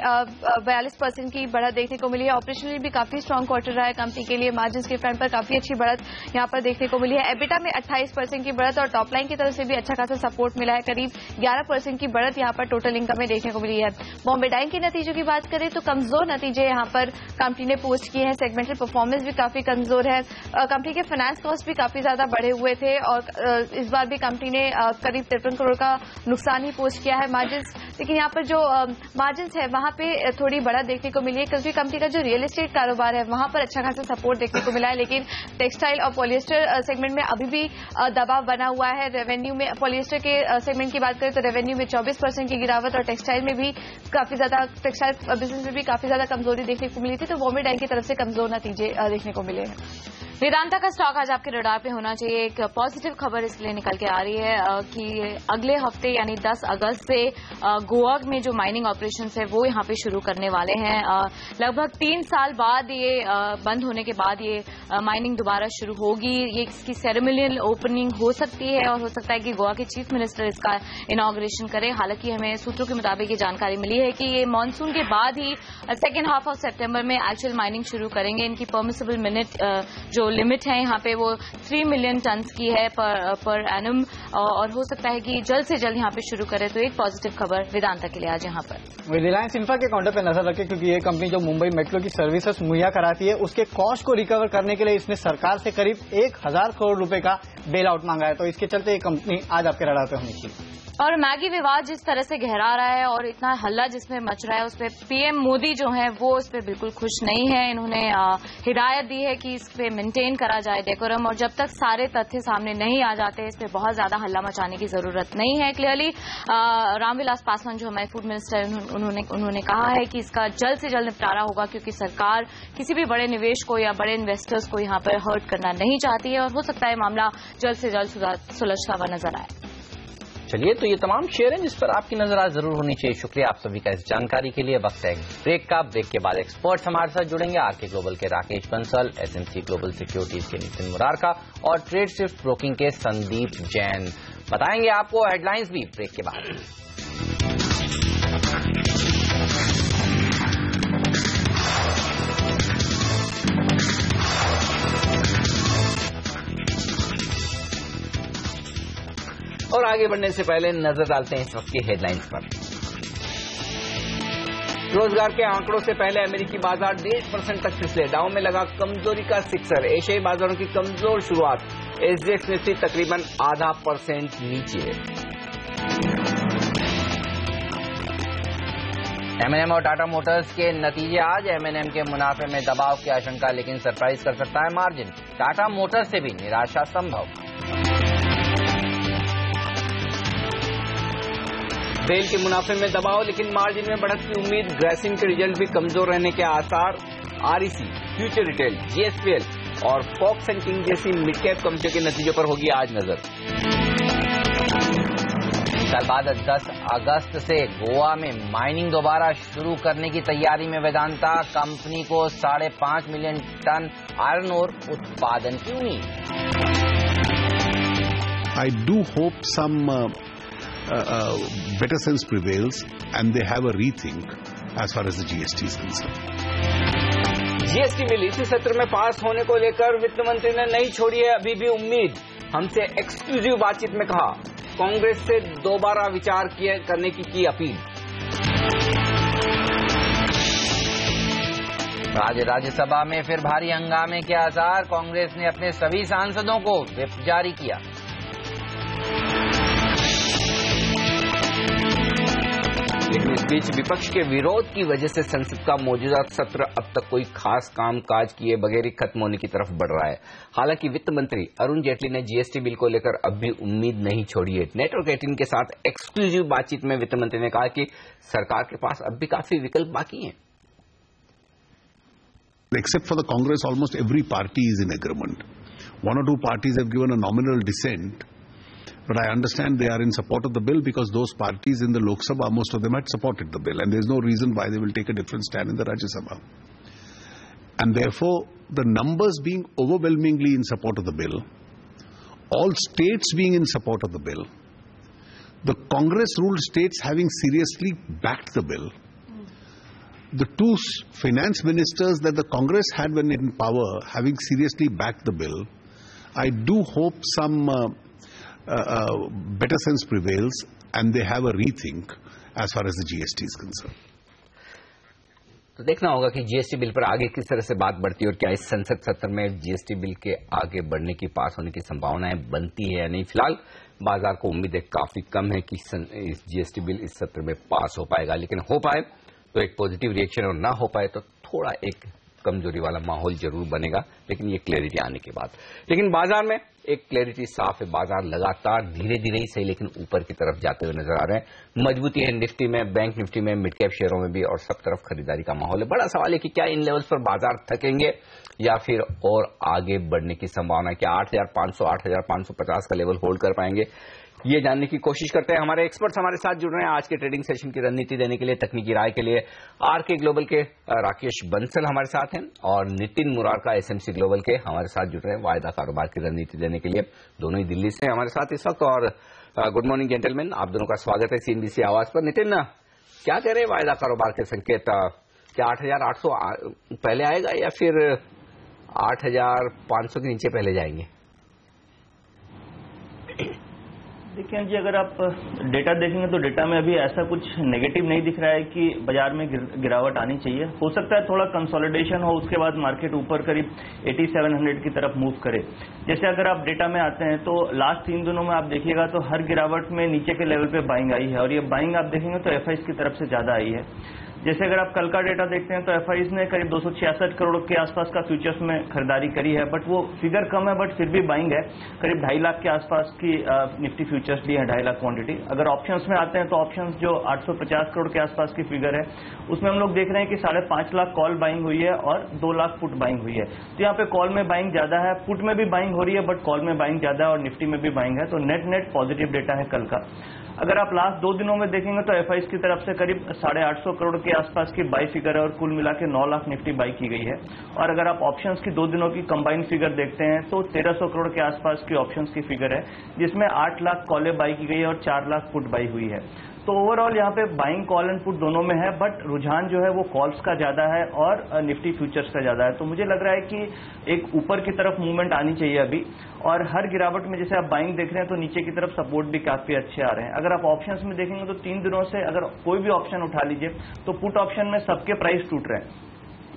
42% की बढ़त देखने को मिली है। ऑपरेशनली भी काफी स्ट्रांग क्वार्टर रहा है कंपनी के लिए। मार्जिन के फ्रंट पर काफी अच्छी बढ़त यहां पर देखने को मिली है। एबिटा में 28% की बढ़त और टॉप लाइन की तरफ से भी अच्छा खासा सपोर्ट मिला है। करीब 11% की बढ़त यहां पर टोटल इनकम में देखने को मिली है। बॉम्बे डाइंग के नतीजों की बात करें तो कमजोर नतीजे यहां पर कंपनी ने पोस्ट किए हैं। सेगमेंटल परफॉर्मेंस भी काफी कमजोर है। कंपनी के फाइनेंस कॉस्ट भी काफी ज्यादा बढ़े हुए थे और इस बार भी कंपनी ने करीब 53 करोड़ का नुकसान ही पोस्ट किया है। मार्जिन्स, लेकिन यहाँ पर जो मार्जिन्स है वहां पे थोड़ी बढ़त देखने को मिली है क्योंकि कंपनी का जो रियल एस्टेट कारोबार है वहां पर अच्छा खासा सपोर्ट देखने को मिला है। लेकिन टेक्सटाइल और पॉलिएस्टर सेगमेंट में अभी भी दबाव बना हुआ है। रेवेन्यू में पॉलिएस्टर के सेगमेंट की बात करें तो रेवेन्यू में 24% की गिरावट और टेक्सटाइल में भी काफी ज्यादा, टेक्सटाइल बिजनेस में भी काफी ज्यादा कमजोरी देखने को मिली थी। तो बॉम्बे डाइंग की तरफ से कमजोर नतीजे देखने को मिले हैं। वेदांता का स्टॉक आज आपके रडार पे होना चाहिए। एक पॉजिटिव खबर इसलिए निकल के आ रही है कि अगले हफ्ते यानी 10 अगस्त से गोवा में जो माइनिंग ऑपरेशंस है वो यहाँ पे शुरू करने वाले हैं। लगभग 3 साल बाद ये बंद होने के बाद ये माइनिंग दोबारा शुरू होगी। ये इसकी सेरेमोनियल ओपनिंग हो सकती है और हो सकता है कि गोवा के चीफ मिनिस्टर इसका इनॉग्रेशन करें। हालांकि हमें सूत्रों के मुताबिक ये जानकारी मिली है कि ये मानसून के बाद ही सेकेंड हाफ ऑफ सितंबर में एक्चुअल माइनिंग शुरू करेंगे। इनकी परमिसेबल मिनट जो लिमिट है यहाँ पे वो 3 मिलियन टन्स की है पर एनम और हो सकता है कि जल्द से जल्द यहाँ पे शुरू करे। तो एक पॉजिटिव खबर वेदांता के लिए आज यहाँ पर। रिलायंस इंफ्रा के काउंटर पे नजर रखें क्योंकि ये कंपनी जो मुंबई मेट्रो की सर्विसेज मुहैया कराती है उसके कॉस्ट को रिकवर करने के लिए इसने सरकार से करीब 1000 करोड़ रुपए का बेल आउट मांगा है। तो इसके चलते ये कंपनी आज आपके रडार पे होनी चाहिए। और मैगी विवाद जिस तरह से गहरा रहा है और इतना हल्ला जिसमें मच रहा है उस पर पीएम मोदी जो है वो उस पर बिल्कुल खुश नहीं है। इन्होंने हिदायत दी है कि इस पे मेंटेन करा जाए डेकोरम और जब तक सारे तथ्य सामने नहीं आ जाते इस पे बहुत ज्यादा हल्ला मचाने की जरूरत नहीं है। क्लियरली रामविलास पासवान जो हमारे फूड मिनिस्टर उन्होंने कहा है कि इसका जल्द से जल्द निपटारा होगा क्योंकि सरकार किसी भी बड़े निवेश को या बड़े इन्वेस्टर्स को यहाँ पर हर्ट करना नहीं चाहती है और हो सकता है मामला जल्द से जल्द सुलझता हुआ नजर आए। चलिए, तो ये तमाम शेयर हैं जिस पर आपकी नजर आज जरूर होनी चाहिए। शुक्रिया आप सभी का इस जानकारी के लिए। वक्त है ब्रेक का। ब्रेक के बाद एक्सपर्ट्स हमारे साथ जुड़ेंगे। आरके ग्लोबल के Rakesh Bansal, SMC global securities के नितिन मुरारका और ट्रेड स्विफ्ट ब्रोकिंग के संदीप जैन। बताएंगे आपको हेडलाइंस भी ब्रेक के बाद। और आगे बढ़ने से पहले नजर डालते हैं इस वक्त की हेडलाइंस पर। रोजगार के आंकड़ों से पहले अमेरिकी बाजार 1.5% तक फिसले। डाउ में लगा कमजोरी का सिक्सर। एशियाई बाजारों की कमजोर शुरुआत। एसजीएक्स निफ्टी तकरीबन 0.5% नीचे। एमएनएम और टाटा मोटर्स के नतीजे आज। एमएनएम के मुनाफे में दबाव की आशंका, लेकिन सरप्राइज कर सकता है मार्जिन। टाटा मोटर्स से भी निराशा संभव। बेल के मुनाफे में दबाव, लेकिन मार्जिन में बढ़त की उम्मीद। ग्रासिम के रिजल्ट भी कमजोर रहने के आसार। आरईसी, फ्यूचर रिटेल, जीएसपीएल और फॉक्स एंड किंग जैसी मिड कैप कंपनियों के नतीजों पर होगी आज नजर। साल बाद 10 अगस्त से गोवा में माइनिंग दोबारा शुरू करने की तैयारी में वेदांता। कंपनी को 5.5 मिलियन टन आयरन ओर उत्पादन की उम्मीद। I do hope some better sense prevails and they have a rethink as far as the GST is concerned. GST bill इसी सत्र में पास होने को लेकर वित्त मंत्री ने नहीं छोड़ी है अभी भी उम्मीद। हमसे एक्सक्लूसिव बातचीत में कहा, कांग्रेस से दोबारा विचार करने की अपील। आज राज्यसभा में फिर भारी हंगामे के आसार। कांग्रेस ने अपने सभी सांसदों को व्हिप जारी किया। लेकिन इस बीच विपक्ष के विरोध की वजह से संसद का मौजूदा सत्र अब तक कोई खास कामकाज किए बगैर ही खत्म होने की तरफ बढ़ रहा है। हालांकि वित्त मंत्री अरुण जेटली ने जीएसटी बिल को लेकर अब भी उम्मीद नहीं छोड़ी है। नेटवर्क 18 के साथ एक्सक्लूसिव बातचीत में वित्त मंत्री ने कहा कि सरकार के पास अब भी काफी विकल्प बाकी हैं। Except for the Congress, almost every party is in agreement. One or two parties have given a nominal dissent, but I understand they are in support of the bill because those parties in the Lok Sabha, most of them had supported the bill, and there is no reason why they will take a different stand in the Rajya Sabha. And therefore, the numbers being overwhelmingly in support of the bill, all states being in support of the bill, the Congress-ruled states having seriously backed the bill, the two finance ministers that the Congress had when in power having seriously backed the bill, I do hope some better sense prevails and they have a rethink as far as the GST is concerned. तो देखना होगा कि GST bill पर आगे किस तरह से बात बढ़ती है और क्या इस संसद सत्र में जीएसटी बिल के आगे बढ़ने की, पास होने की संभावनाएं बनती है या नहीं। फिलहाल बाजार को उम्मीदें काफी कम है कि इस जीएसटी बिल इस सत्र में पास हो पाएगा, लेकिन हो पाए तो एक पॉजिटिव रिएक्शन और ना हो पाए तो थोड़ा एक कमजोरी वाला माहौल जरूर बनेगा, लेकिन ये क्लैरिटी आने के बाद। लेकिन बाजार में एक क्लैरिटी साफ है। बाजार लगातार धीरे धीरे ही सही लेकिन ऊपर की तरफ जाते हुए नजर आ रहे हैं। मजबूती है निफ्टी में, बैंक निफ्टी में, मिड कैप शेयरों में भी, और सब तरफ खरीदारी का माहौल है। बड़ा सवाल है कि क्या इन लेवल्स पर बाजार थकेंगे या फिर और आगे बढ़ने की संभावना है। क्या 8,500, 8,550 का लेवल होल्ड कर पाएंगे, ये जानने की कोशिश करते हैं। हमारे एक्सपर्ट्स हमारे साथ जुड़ रहे हैं आज के ट्रेडिंग सेशन की रणनीति देने के लिए, तकनीकी राय के लिए। आरके ग्लोबल के राकेश बंसल हमारे साथ हैं और नितिन मुरारका एसएमसी ग्लोबल के हमारे साथ जुड़ रहे हैं वायदा कारोबार की रणनीति देने के लिए। दोनों ही दिल्ली से हमारे साथ इस वक्त। और गुड मॉर्निंग जेंटलमैन, आप दोनों का स्वागत है सीएनबीसी आवाज पर। नितिन, क्या कह रहे हैं वायदा कारोबार के संकेत? क्या 8,800 पहले आएगा या फिर 8,500 के नीचे पहले जाएंगे? देखिए जी, अगर आप डेटा देखेंगे तो डेटा में अभी ऐसा कुछ नेगेटिव नहीं दिख रहा है कि बाजार में गिरावट आनी चाहिए। हो सकता है थोड़ा कंसोलिडेशन हो, उसके बाद मार्केट ऊपर करीब 8700 की तरफ मूव करे। जैसे अगर आप डेटा में आते हैं तो लास्ट 3 दिनों में आप देखिएगा तो हर गिरावट में नीचे के लेवल पे बाइंग आई है, और ये बाइंग आप देखेंगे तो एफआईज की तरफ से ज्यादा आई है। जैसे अगर आप कल का डेटा देखते हैं तो एफआईज ने करीब 266 करोड़ के आसपास का फ्यूचर्स में खरीदारी करी है, बट वो फिगर कम है, बट फिर भी बाइंग है। करीब 2.5 लाख के आसपास की निफ्टी फ्यूचर्स ली है, 2.5 लाख क्वांटिटी। अगर ऑप्शंस में आते हैं तो ऑप्शंस जो 850 करोड़ के आसपास की फिगर है, उसमें हम लोग देख रहे हैं कि 5.5 लाख कॉल बाइंग हुई है और 2 लाख पुट बाइंग हुई है। तो यहाँ पे कॉल में बाइंग ज्यादा है, पुट में भी बाइंग हो रही है, बट कॉल में बाइंग ज्यादा है और निफ्टी में भी बाइंग है। तो नेट पॉजिटिव डेटा है कल का। अगर आप लास्ट 2 दिनों में देखेंगे तो एफआईज की तरफ से करीब 850 करोड़ के आसपास की बाई फिगर है और कुल मिला के 9 लाख निफ्टी बाई की गई है। और अगर आप ऑप्शंस की 2 दिनों की कंबाइंड फिगर देखते हैं तो 1300 करोड़ के आसपास की ऑप्शंस की फिगर है, जिसमें 8 लाख कॉलें बाई की गई है और 4 लाख पुट बाई हुई है। तो ओवरऑल यहाँ पे बाइंग कॉल एंड पुट दोनों में है, बट रुझान जो है वो कॉल्स का ज्यादा है और निफ्टी फ्यूचर्स का ज्यादा है। तो मुझे लग रहा है कि एक ऊपर की तरफ मूवमेंट आनी चाहिए अभी, और हर गिरावट में जैसे आप बाइंग देख रहे हैं तो नीचे की तरफ सपोर्ट भी काफी अच्छे आ रहे हैं। अगर आप ऑप्शंस में देखेंगे तो 3 दिनों से अगर कोई भी ऑप्शन उठा लीजिए तो पुट ऑप्शन में सबके प्राइस टूट रहे हैं।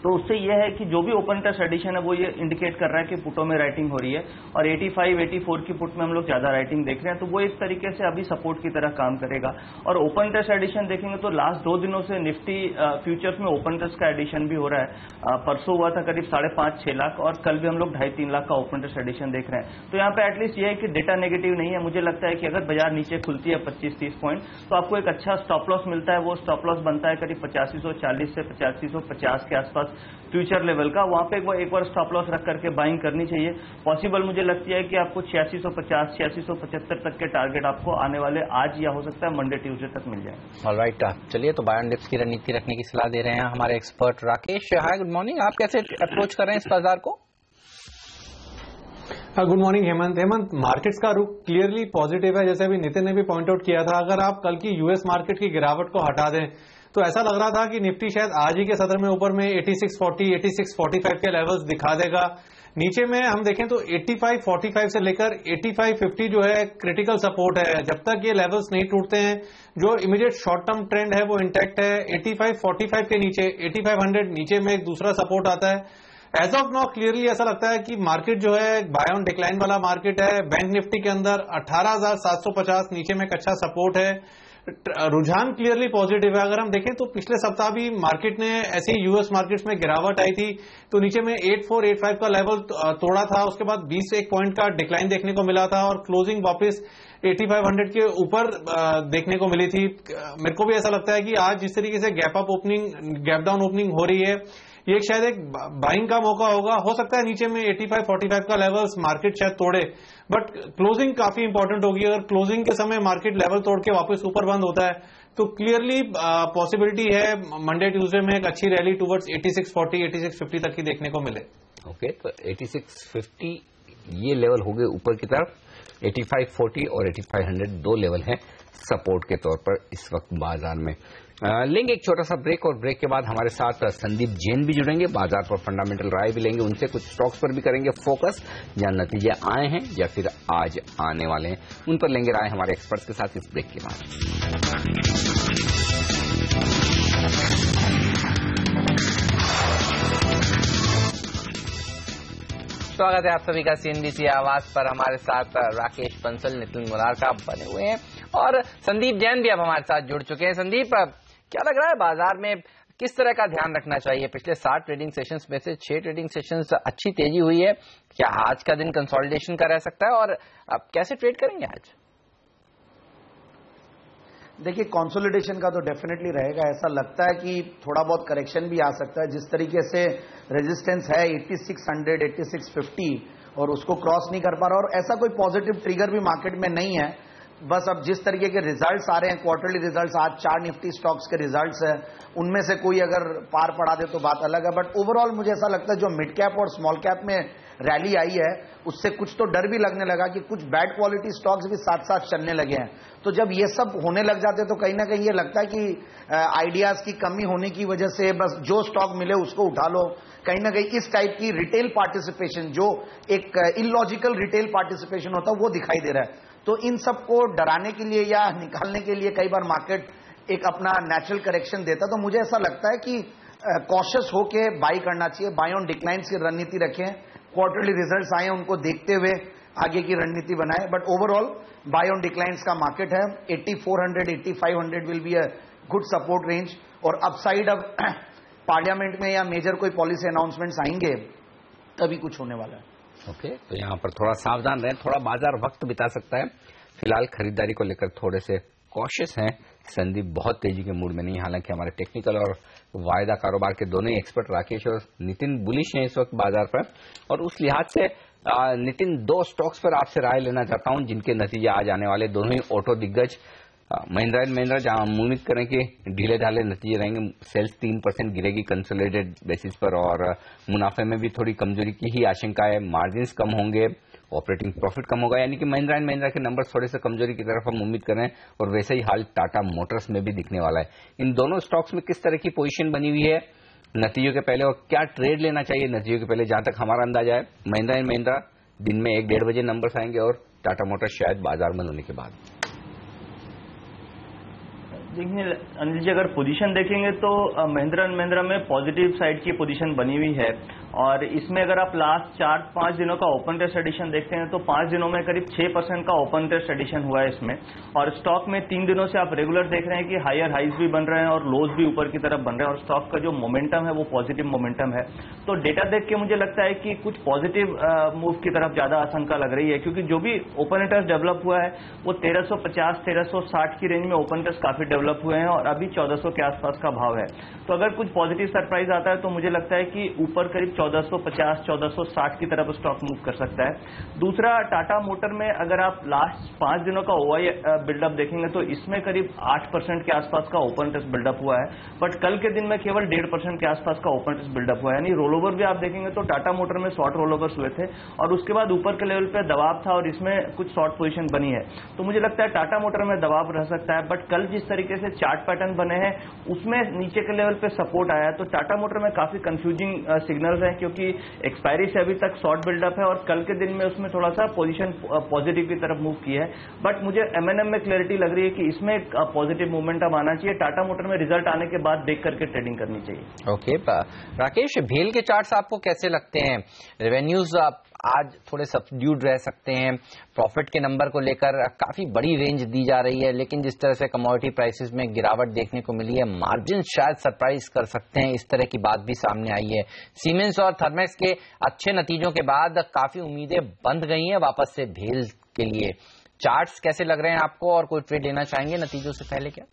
तो उससे यह है कि जो भी ओपन टेस्ट एडिशन है वो ये इंडिकेट कर रहा है कि पुटों में राइटिंग हो रही है, और 85, 84 की पुट में हम लोग ज्यादा राइटिंग देख रहे हैं। तो वो एक तरीके से अभी सपोर्ट की तरह काम करेगा। और ओपन टेस्ट एडिशन देखेंगे तो लास्ट 2 दिनों से निफ्टी फ्यूचर्स में ओपन टेस्ट का एडिशन भी हो रहा है। परसों हुआ था करीब 5.5-6 लाख और कल भी हम लोग 2.5-3 लाख का ओपन टेस्ट एडिशन देख रहे हैं। तो यहाँ पे एटलीस्ट ये है कि डेटा नेगेटिव नहीं है। मुझे लगता है कि अगर बाजार नीचे खुलती है 25-30 पॉइंट तो आपको एक अच्छा स्टॉप लॉस मिलता है। वो स्टॉप लॉस बनता है करीब 8540 से 8550 के आसपास फ्यूचर लेवल का। वहां पे एक बार स्टॉप लॉस रख करके बाइंग करनी चाहिए। पॉसिबल मुझे लगती है कि आपको 8650, 8675 तक के टारगेट आपको आने वाले आज या हो सकता है मंडे ट्यूसडे तक मिल जाए। ऑलराइट, चलिए तो बाय ऑन डिप्स की रणनीति रखने की सलाह दे रहे हैं हमारे एक्सपर्ट राकेश। हाय, गुड मॉर्निंग। आप कैसे अप्रोच कर रहे हैं इस बाजार को? Good morning Hemant. मार्केट्स का रुख क्लियरली पॉजिटिव है, जैसे अभी नितिन ने भी पॉइंट आउट किया था। अगर आप कल की यूएस मार्केट की गिरावट को हटा दें तो ऐसा लग रहा था कि निफ्टी शायद आज ही के सत्र में ऊपर में 8640, 8645 के लेवल्स दिखा देगा। नीचे में हम देखें तो 8545 से लेकर 8550 जो है क्रिटिकल सपोर्ट है। जब तक ये लेवल्स नहीं टूटते हैं, जो इमीडिएट शॉर्ट टर्म ट्रेंड है वो इंटैक्ट है। 8545 के नीचे 8500 नीचे में एक दूसरा सपोर्ट आता है। एज ऑफ नाउ क्लियरली ऐसा लगता है कि मार्केट जो है बाय ऑन डिक्लाइन वाला मार्केट है। बैंक निफ्टी के अंदर 18,750 नीचे में एक अच्छा सपोर्ट है। रुझान क्लियरली पॉजिटिव है। अगर हम देखें तो पिछले सप्ताह भी मार्केट ने ऐसे ही यूएस मार्केट्स में गिरावट आई थी तो नीचे में 8485 का लेवल तोड़ा था। उसके बाद 21 पॉइंट का डिक्लाइन देखने को मिला था और क्लोजिंग वापस 8500 के ऊपर देखने को मिली थी। मेरे को भी ऐसा लगता है कि आज जिस तरीके से गैप डाउन ओपनिंग हो रही है, ये शायद एक बाइंग का मौका होगा। हो सकता है नीचे में 8545 का लेवल्स मार्केट शायद तोड़े, बट क्लोजिंग काफी इंपॉर्टेंट होगी। अगर क्लोजिंग के समय मार्केट लेवल तोड़ के वापस ऊपर बंद होता है तो क्लियरली पॉसिबिलिटी है मंडे ट्यूसडे में एक अच्छी रैली टुवर्ड्स 8640, 8650 तक की देखने को मिले। ओके, तो 8650 ये लेवल हो गए ऊपर की तरफ। 8540 और 8500 दो लेवल हैं सपोर्ट के तौर पर इस वक्त बाजार में। लेंगे एक छोटा सा ब्रेक और ब्रेक के बाद हमारे साथ संदीप जैन भी जुड़ेंगे, बाजार पर फंडामेंटल राय भी लेंगे उनसे, कुछ स्टॉक्स पर भी करेंगे फोकस, जहां नतीजे आए हैं या फिर आज आने वाले हैं उन पर लेंगे राय हमारे एक्सपर्ट्स के साथ इस ब्रेक के बाद। स्वागत है आप सभी का सीएनबीसी आवाज पर। हमारे साथ राकेश बंसल, नितिन मुलारका बने हुए हैं और संदीप जैन भी अब हमारे साथ जुड़ चुके हैं। संदीप, क्या लग रहा है बाजार में किस तरह का ध्यान रखना चाहिए? पिछले 7 ट्रेडिंग सेशंस में से 6 ट्रेडिंग सेशंस अच्छी तेजी हुई है। क्या आज का दिन कंसोलिडेशन का रह सकता है और अब कैसे ट्रेड करेंगे आज? देखिए, कंसोलिडेशन का तो डेफिनेटली रहेगा। ऐसा लगता है कि थोड़ा बहुत करेक्शन भी आ सकता है। जिस तरीके से रेजिस्टेंस है 8600, 8650 और उसको क्रॉस नहीं कर पा रहा, और ऐसा कोई पॉजिटिव ट्रिगर भी मार्केट में नहीं है। बस अब जिस तरीके के रिजल्ट्स आ रहे हैं, क्वार्टरली रिजल्ट्स, आज 4 निफ्टी स्टॉक्स के रिजल्ट्स है, उनमें से कोई अगर पार पड़ा दे तो बात अलग है। बट ओवरऑल मुझे ऐसा लगता है जो मिड कैप और स्मॉल कैप में रैली आई है उससे कुछ तो डर भी लगने लगा कि कुछ बैड क्वालिटी स्टॉक्स भी साथ साथ चलने लगे हैं। तो जब ये सब होने लग जाते तो कहीं ना कहीं ये लगता है कि आइडियाज की कमी होने की वजह से बस जो स्टॉक मिले उसको उठा लो। कहीं ना कहीं इस टाइप की रिटेल पार्टिसिपेशन, जो एक इलॉजिकल रिटेल पार्टिसिपेशन होता है, वो दिखाई दे रहा है। तो इन सबको डराने के लिए या निकालने के लिए कई बार मार्केट एक अपना नेचुरल करेक्शन देता। तो मुझे ऐसा लगता है कि कॉशियस होके बाई करना चाहिए, बाई ऑन डिक्लाइंस की रणनीति रखें, क्वार्टरली रिजल्ट्स आए उनको देखते हुए आगे की रणनीति बनाएं। But overall buy on declines का मार्केट है। 8400, 8500 will be a good support range और अपसाइड अब पार्लियामेंट में या मेजर कोई पॉलिसी अनाउंसमेंट्स आएंगे तभी कुछ होने वाला है। ओके, तो यहाँ पर थोड़ा सावधान रहें, थोड़ा बाजार वक्त बिता सकता है। फिलहाल खरीदारी को लेकर थोड़े से कॉशियस हैं। संदीप बहुत तेजी के मूड में नहीं, हालांकि हमारे टेक्निकल और वायदा कारोबार के दोनों ही एक्सपर्ट राकेश और नितिन बुलिश हैं इस वक्त बाजार पर। और उस लिहाज से नितिन, 2 स्टॉक्स पर आपसे राय लेना चाहता हूं जिनके नतीजे आज आने वाले, दोनों ही ऑटो दिग्गज महिंद्रा एंड महिंद्रा, जहां हम उम्मीद करें कि ढीले ढाले नतीजे रहेंगे। सेल्स 3% गिरेगी कंसोलिडेटेड बेसिस पर और मुनाफे में भी थोड़ी कमजोरी की ही आशंका है। मार्जिन्स कम होंगे, ऑपरेटिंग प्रॉफिट कम होगा, यानी कि महिंद्रा एंड महिंद्रा के नंबर थोड़े से कमजोरी की तरफ हम उम्मीद कर रहे हैं। और वैसे ही हाल टाटा मोटर्स में भी दिखने वाला है। इन दोनों स्टॉक्स में किस तरह की पोजीशन बनी हुई है नतीजों के पहले, और क्या ट्रेड लेना चाहिए नतीजों के पहले? जहां तक हमारा अंदाजा है, महिंद्रा एंड महिंद्रा दिन में 1-1:30 बजे नंबर्स आएंगे और टाटा मोटर्स शायद बाजार बंद होने के बाद। देखिए अनिल जी, अगर पोजीशन देखेंगे तो महिंद्रा एंड महिंद्रा में पॉजिटिव साइड की पोजीशन बनी हुई है। और इसमें अगर आप लास्ट 4-5 दिनों का ओपन टेस्ट एडिशन देखते हैं तो 5 दिनों में करीब 6% का ओपन टेस्ट एडिशन हुआ है इसमें। और स्टॉक में 3 दिनों से आप रेगुलर देख रहे हैं कि हायर हाइज भी बन रहे हैं और लोज भी ऊपर की तरफ बन रहे हैं और स्टॉक का जो मोमेंटम है वो पॉजिटिव मोमेंटम है। तो डेटा देख के मुझे लगता है कि कुछ पॉजिटिव मूव की तरफ ज्यादा आशंका लग रही है, क्योंकि जो भी ओपन टेस्ट डेवलप हुआ है वो 1350-1360 की रेंज में ओपन टेस्ट काफी डेवलप हुए हैं और अभी 1400 के आसपास का भाव है। तो अगर कुछ पॉजिटिव सरप्राइज आता है तो मुझे लगता है कि ऊपर करीब 1450-1460 की तरफ स्टॉक मूव कर सकता है। दूसरा, टाटा मोटर में अगर आप लास्ट 5 दिनों का ओआई बिल्डअप देखेंगे तो इसमें करीब 8% के आसपास का ओपन टेस्ट बिल्डअप हुआ है, बट कल के दिन में केवल 1.5% के आसपास का ओपन टेस्ट बिल्डअप हुआ है। यानी रोल ओवर भी आप देखेंगे तो टाटा मोटर में शॉर्ट रोल ओवर्स हुए थे और उसके बाद ऊपर के लेवल पे दबाव था और इसमें कुछ शॉर्ट पोजीशन बनी है। तो मुझे लगता है टाटा मोटर में दबाव रह सकता है, बट कल जिस तरीके से चार्ट पैटर्न बने हैं उसमें नीचे के लेवल पे सपोर्ट आया। तो टाटा मोटर में काफी कंफ्यूजिंग सिग्नल्स हैं, क्योंकि एक्सपायरी से अभी तक शॉर्ट बिल्डअप है और कल के दिन में उसमें थोड़ा सा पोजीशन पॉजिटिव की तरफ मूव की है। बट मुझे एमएनएम में क्लैरिटी लग रही है कि इसमें पॉजिटिव मोमेंटम आना चाहिए। टाटा मोटर में रिजल्ट आने के बाद देख करके ट्रेडिंग करनी चाहिए। ओके, राकेश, भेल के चार्ट्स आपको कैसे लगते हैं? रेवेन्यूज आज थोड़े सबड्यूड रह सकते हैं, प्रॉफिट के नंबर को लेकर काफी बड़ी रेंज दी जा रही है, लेकिन जिस तरह से कमोडिटी प्राइसेस में गिरावट देखने को मिली है, मार्जिन शायद सरप्राइज कर सकते हैं, इस तरह की बात भी सामने आई है। सीमेंस और थर्मेक्स के अच्छे नतीजों के बाद काफी उम्मीदें बंध गई हैं वापस से भेल के लिए। चार्ट्स कैसे लग रहे हैं आपको और कोई ट्रेड लेना चाहेंगे नतीजों से पहले क्या?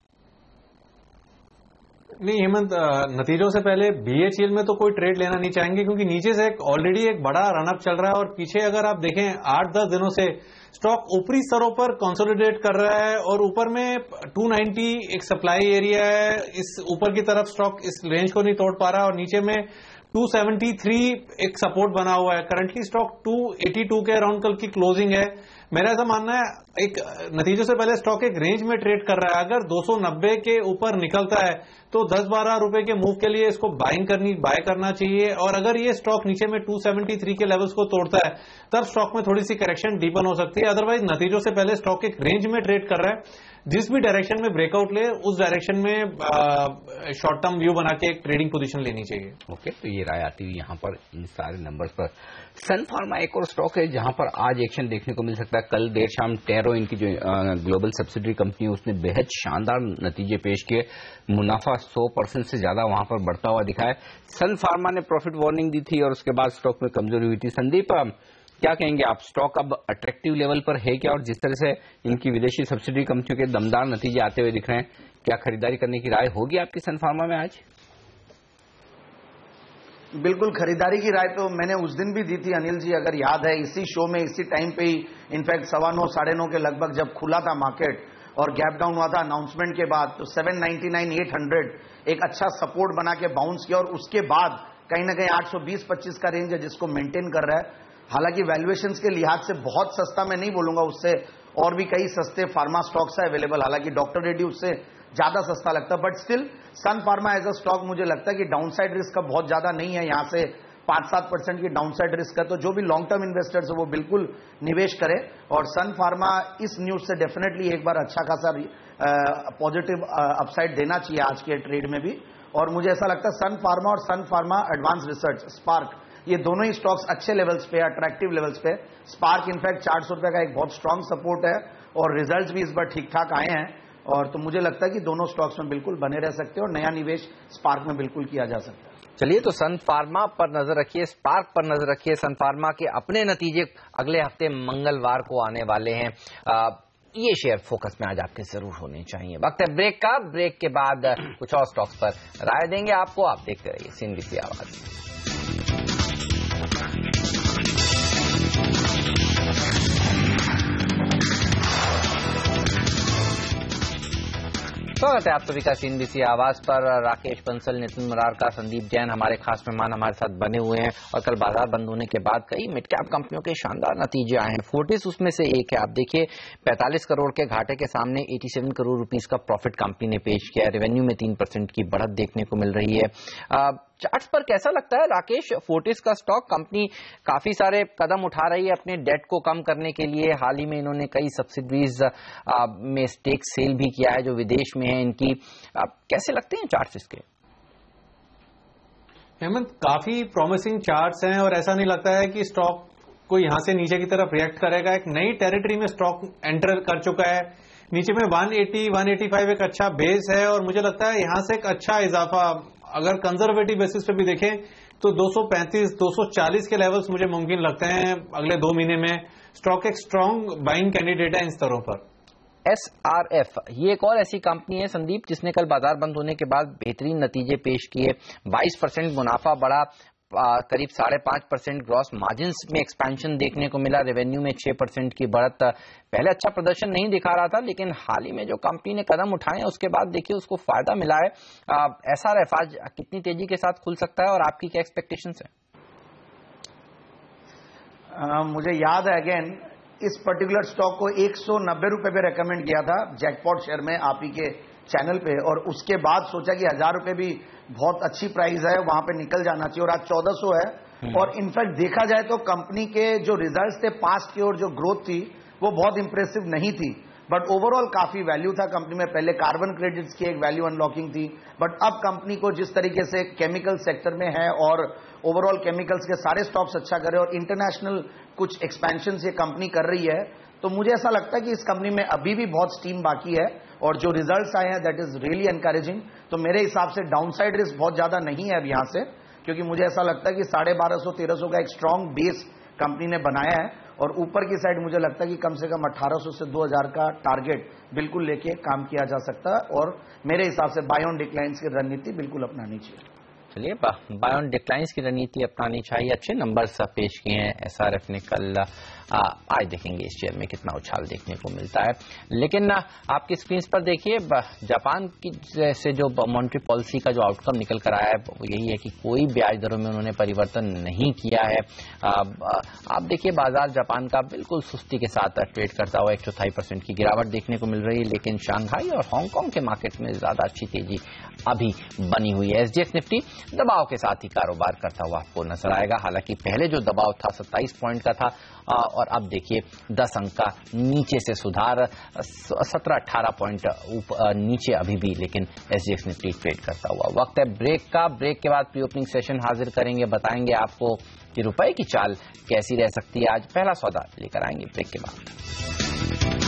नहीं हेमंत, नतीजों से पहले बीएचईएल में तो कोई ट्रेड लेना नहीं चाहेंगे, क्योंकि नीचे से ऑलरेडी एक बड़ा रनअप चल रहा है और पीछे अगर आप देखें 8-10 दिनों से स्टॉक ऊपरी स्तरों पर कंसोलिडेट कर रहा है और ऊपर में 290 एक सप्लाई एरिया है, इस ऊपर की तरफ स्टॉक इस रेंज को नहीं तोड़ पा रहा और नीचे में 273 एक सपोर्ट बना हुआ है। करंटली स्टॉक 282 के अराउंड कल की क्लोजिंग है। मेरा ऐसा मानना है, एक नतीजों से पहले स्टॉक एक रेंज में ट्रेड कर रहा है, अगर 290 के ऊपर निकलता है तो 10-12 रुपए के मूव के लिए इसको बाय करना चाहिए। और अगर ये स्टॉक नीचे में 273 के लेवल्स को तोड़ता है तब स्टॉक में थोड़ी सी करेक्शन डीपन हो सकती है। अदरवाइज नतीजों से पहले स्टॉक एक रेंज में ट्रेड कर रहा है, जिस भी डायरेक्शन में ब्रेकआउट ले उस डायरेक्शन में शॉर्ट टर्म व्यू बना के एक ट्रेडिंग पोजीशन लेनी चाहिए। ओके, तो ये राय आती हुई यहाँ पर इन सारे नंबर्स पर। सन फार्मा एक और स्टॉक है जहां पर आज एक्शन देखने को मिल सकता है। कल देर शाम टेरो, इनकी जो ग्लोबल सब्सिडरी कंपनी, उसने बेहद शानदार नतीजे पेश किए, मुनाफा 100% से ज्यादा वहां पर बढ़ता हुआ दिखा है। सन फार्मा ने प्रॉफिट वार्निंग दी थी और उसके बाद स्टॉक में कमजोरी हुई थी। संदीप, क्या कहेंगे आप, स्टॉक अब अट्रैक्टिव लेवल पर है क्या? और जिस तरह से इनकी विदेशी सब्सिडी कंपनियों के दमदार नतीजे आते हुए दिख रहे हैं, क्या खरीदारी करने की राय होगी आपकी सन फार्मा में आज? बिल्कुल, खरीदारी की राय तो मैंने उस दिन भी दी थी अनिल जी, अगर याद है, इसी शो में इसी टाइम पे ही, इनफैक्ट 9:15 साढ़े 9 के लगभग जब खुला था मार्केट और गैप डाउन हुआ था अनाउंसमेंट के बाद, तो 799 800 एक अच्छा सपोर्ट बना के बाउंस किया और उसके बाद कहीं ना कहीं 820-25 का रेंज है जिसको मेंटेन कर रहा है। हालांकि वैल्यूएशंस के लिहाज से बहुत सस्ता मैं नहीं बोलूंगा, उससे और भी कई सस्ते फार्मा स्टॉक्स है अवेलेबल, हालांकि डॉक्टर रेड्डी उससे ज्यादा सस्ता लगता है, but still Sun Pharma as a stock मुझे लगता है कि डाउनसाइड रिस्क का बहुत ज्यादा नहीं है, यहां से 5-7% की डाउनसाइड रिस्क है। तो जो भी लॉन्ग टर्म इन्वेस्टर्स है वो बिल्कुल निवेश करें और सन फार्मा इस न्यूज से डेफिनेटली एक बार अच्छा खासा पॉजिटिव अपसाइड देना चाहिए आज के ट्रेड में भी। और मुझे ऐसा लगता है सन फार्मा और सन फार्मा एडवांस रिसर्च, स्पार्क, ये दोनों ही स्टॉक्स अच्छे लेवल्स पे, अट्रैक्टिव लेवल्स पे। स्पार्क इनफैक्ट 400 रुपए का एक बहुत स्ट्रांग सपोर्ट है और रिजल्ट्स भी इस बार ठीक ठाक आए हैं और तो मुझे लगता है कि दोनों स्टॉक्स में बिल्कुल बने रह सकते हैं और नया निवेश स्पार्क में बिल्कुल किया जा सकता है। चलिए, तो सन फार्मा पर नजर रखिए, स्पार्क पर नजर रखिए। सन फार्मा के अपने नतीजे अगले हफ्ते मंगलवार को आने वाले हैं। ये शेयर फोकस में आज आपके जरूर होने चाहिए। वक्त है ब्रेक का। ब्रेक के बाद कुछ और स्टॉक्स पर राय देंगे आपको। आप देखते रहिए CNBC आवाज। स्वागत है आप सभी का CNBC आवाज पर। राकेश बंसल, नितिन मरारका, संदीप जैन हमारे खास मेहमान हमारे साथ बने हुए हैं। और कल बाजार बंद होने के बाद कई मिड कैप कंपनियों के शानदार नतीजे आए हैं। फोर्टिस उसमें से एक है। आप देखिए, 45 करोड़ के घाटे के सामने 87 करोड़ रुपीस का प्रॉफिट कंपनी ने पेश किया। रेवेन्यू में 3% की बढ़त देखने को मिल रही है। चार्ट्स पर कैसा लगता है राकेश, फोर्टिस का स्टॉक? कंपनी काफी सारे कदम उठा रही है अपने डेट को कम करने के लिए। हाल ही में इन्होंने कई सब्सिडरीज में स्टेक सेल भी किया है जो विदेश में है इनकी। कैसे लगते हैं चार्ट्स इसके? हेमंत, काफी प्रॉमिसिंग चार्ट्स हैं और ऐसा नहीं लगता है कि स्टॉक को यहां से नीचे की तरफ रिएक्ट करेगा। एक नई टेरिटरी में स्टॉक एंटर कर चुका है। नीचे में 180, 185 एक अच्छा बेस है और मुझे लगता है यहां से एक अच्छा इजाफा अगर कंजर्वेटिव बेसिस पे भी देखें तो 235, 240 के लेवल्स मुझे मुमकिन लगते हैं अगले 2 महीने में। स्टॉक एक स्ट्रॉन्ग बाइंग कैंडिडेट है इन स्तरों पर। SRF ये एक और ऐसी कंपनी है संदीप जिसने कल बाजार बंद होने के बाद बेहतरीन नतीजे पेश किए। 22% मुनाफा बढ़ा, करीब 5.5% ग्रॉस मार्जिन में एक्सपेंशन देखने को मिला। रेवेन्यू में 6% की बढ़त। पहले अच्छा प्रदर्शन नहीं दिखा रहा था लेकिन हाल ही में जो कंपनी ने कदम उठाए उसके बाद देखिए उसको फायदा मिला है। SRF आज कितनी तेजी के साथ खुल सकता है और आपकी क्या एक्सपेक्टेशंस है? मुझे याद है अगेन इस पर्टिकुलर स्टॉक को 190 रुपए पे रेकमेंड किया था जैकपॉट शेयर में आप ही के चैनल पे, और उसके बाद सोचा कि 1000 रुपए भी बहुत अच्छी प्राइस है, वहां पे निकल जाना चाहिए, और आज 1400 है। और इनफैक्ट देखा जाए तो कंपनी के जो रिजल्ट्स थे पास्ट की और जो ग्रोथ थी वो बहुत इंप्रेसिव नहीं थी, बट ओवरऑल काफी वैल्यू था कंपनी में। पहले कार्बन क्रेडिट्स की एक वैल्यू अनलॉकिंग थी, बट अब कंपनी को जिस तरीके से केमिकल सेक्टर में है और ओवरऑल केमिकल्स के सारे स्टॉक्स अच्छा करे और इंटरनेशनल कुछ एक्सपेंशन ये कंपनी कर रही है, तो मुझे ऐसा लगता है कि इस कंपनी में अभी भी बहुत स्टीम बाकी है और जो रिजल्ट्स आए हैं दैट इज रियली एनकरेजिंग। तो मेरे हिसाब से डाउनसाइड रिस्क बहुत ज्यादा नहीं है अब यहां से, क्योंकि मुझे ऐसा लगता है कि 1250-1300 का एक स्ट्रांग बेस कंपनी ने बनाया है और ऊपर की साइड मुझे लगता है कि कम से कम 1800 से 2000 का टारगेट बिल्कुल लेके काम किया जा सकता है और मेरे हिसाब से बाय ऑन डिक्लाइंस की रणनीति बिल्कुल अपनानी चाहिए। चलिए, बाय ऑन डिक्लाइंस की रणनीति अपनानी चाहिए। अच्छे नंबर्स पेश किए हैं SRF ने कल। आज देखेंगे इस शेयर में कितना उछाल देखने को मिलता है। लेकिन आपकी स्क्रीन पर देखिए, जापान की से जो मॉनेटरी पॉलिसी का जो आउटकम निकल कर आया है वो यही है कि कोई ब्याज दरों में उन्होंने परिवर्तन नहीं किया है। आप देखिए बाजार जापान का बिल्कुल सुस्ती के साथ ट्रेड करता हुआ 1.4% की गिरावट देखने को मिल रही है, लेकिन शंघाई और हांगकांग के मार्केट में ज्यादा अच्छी तेजी अभी बनी हुई है। SGX निफ्टी दबाव के साथ ही कारोबार करता हुआ आपको नजर आएगा। हालांकि पहले जो दबाव था 27 पॉइंट का था और अब देखिए 10 अंक का नीचे से सुधार, 17-18 पॉइंट नीचे अभी भी, लेकिन SGX निफ्टी ट्रेड करता हुआ। वक्त है ब्रेक का। ब्रेक के बाद प्री ओपनिंग सेशन हाजिर करेंगे, बताएंगे आपको कि रुपए की चाल कैसी रह सकती है आज। पहला सौदा लेकर आएंगे ब्रेक के बाद।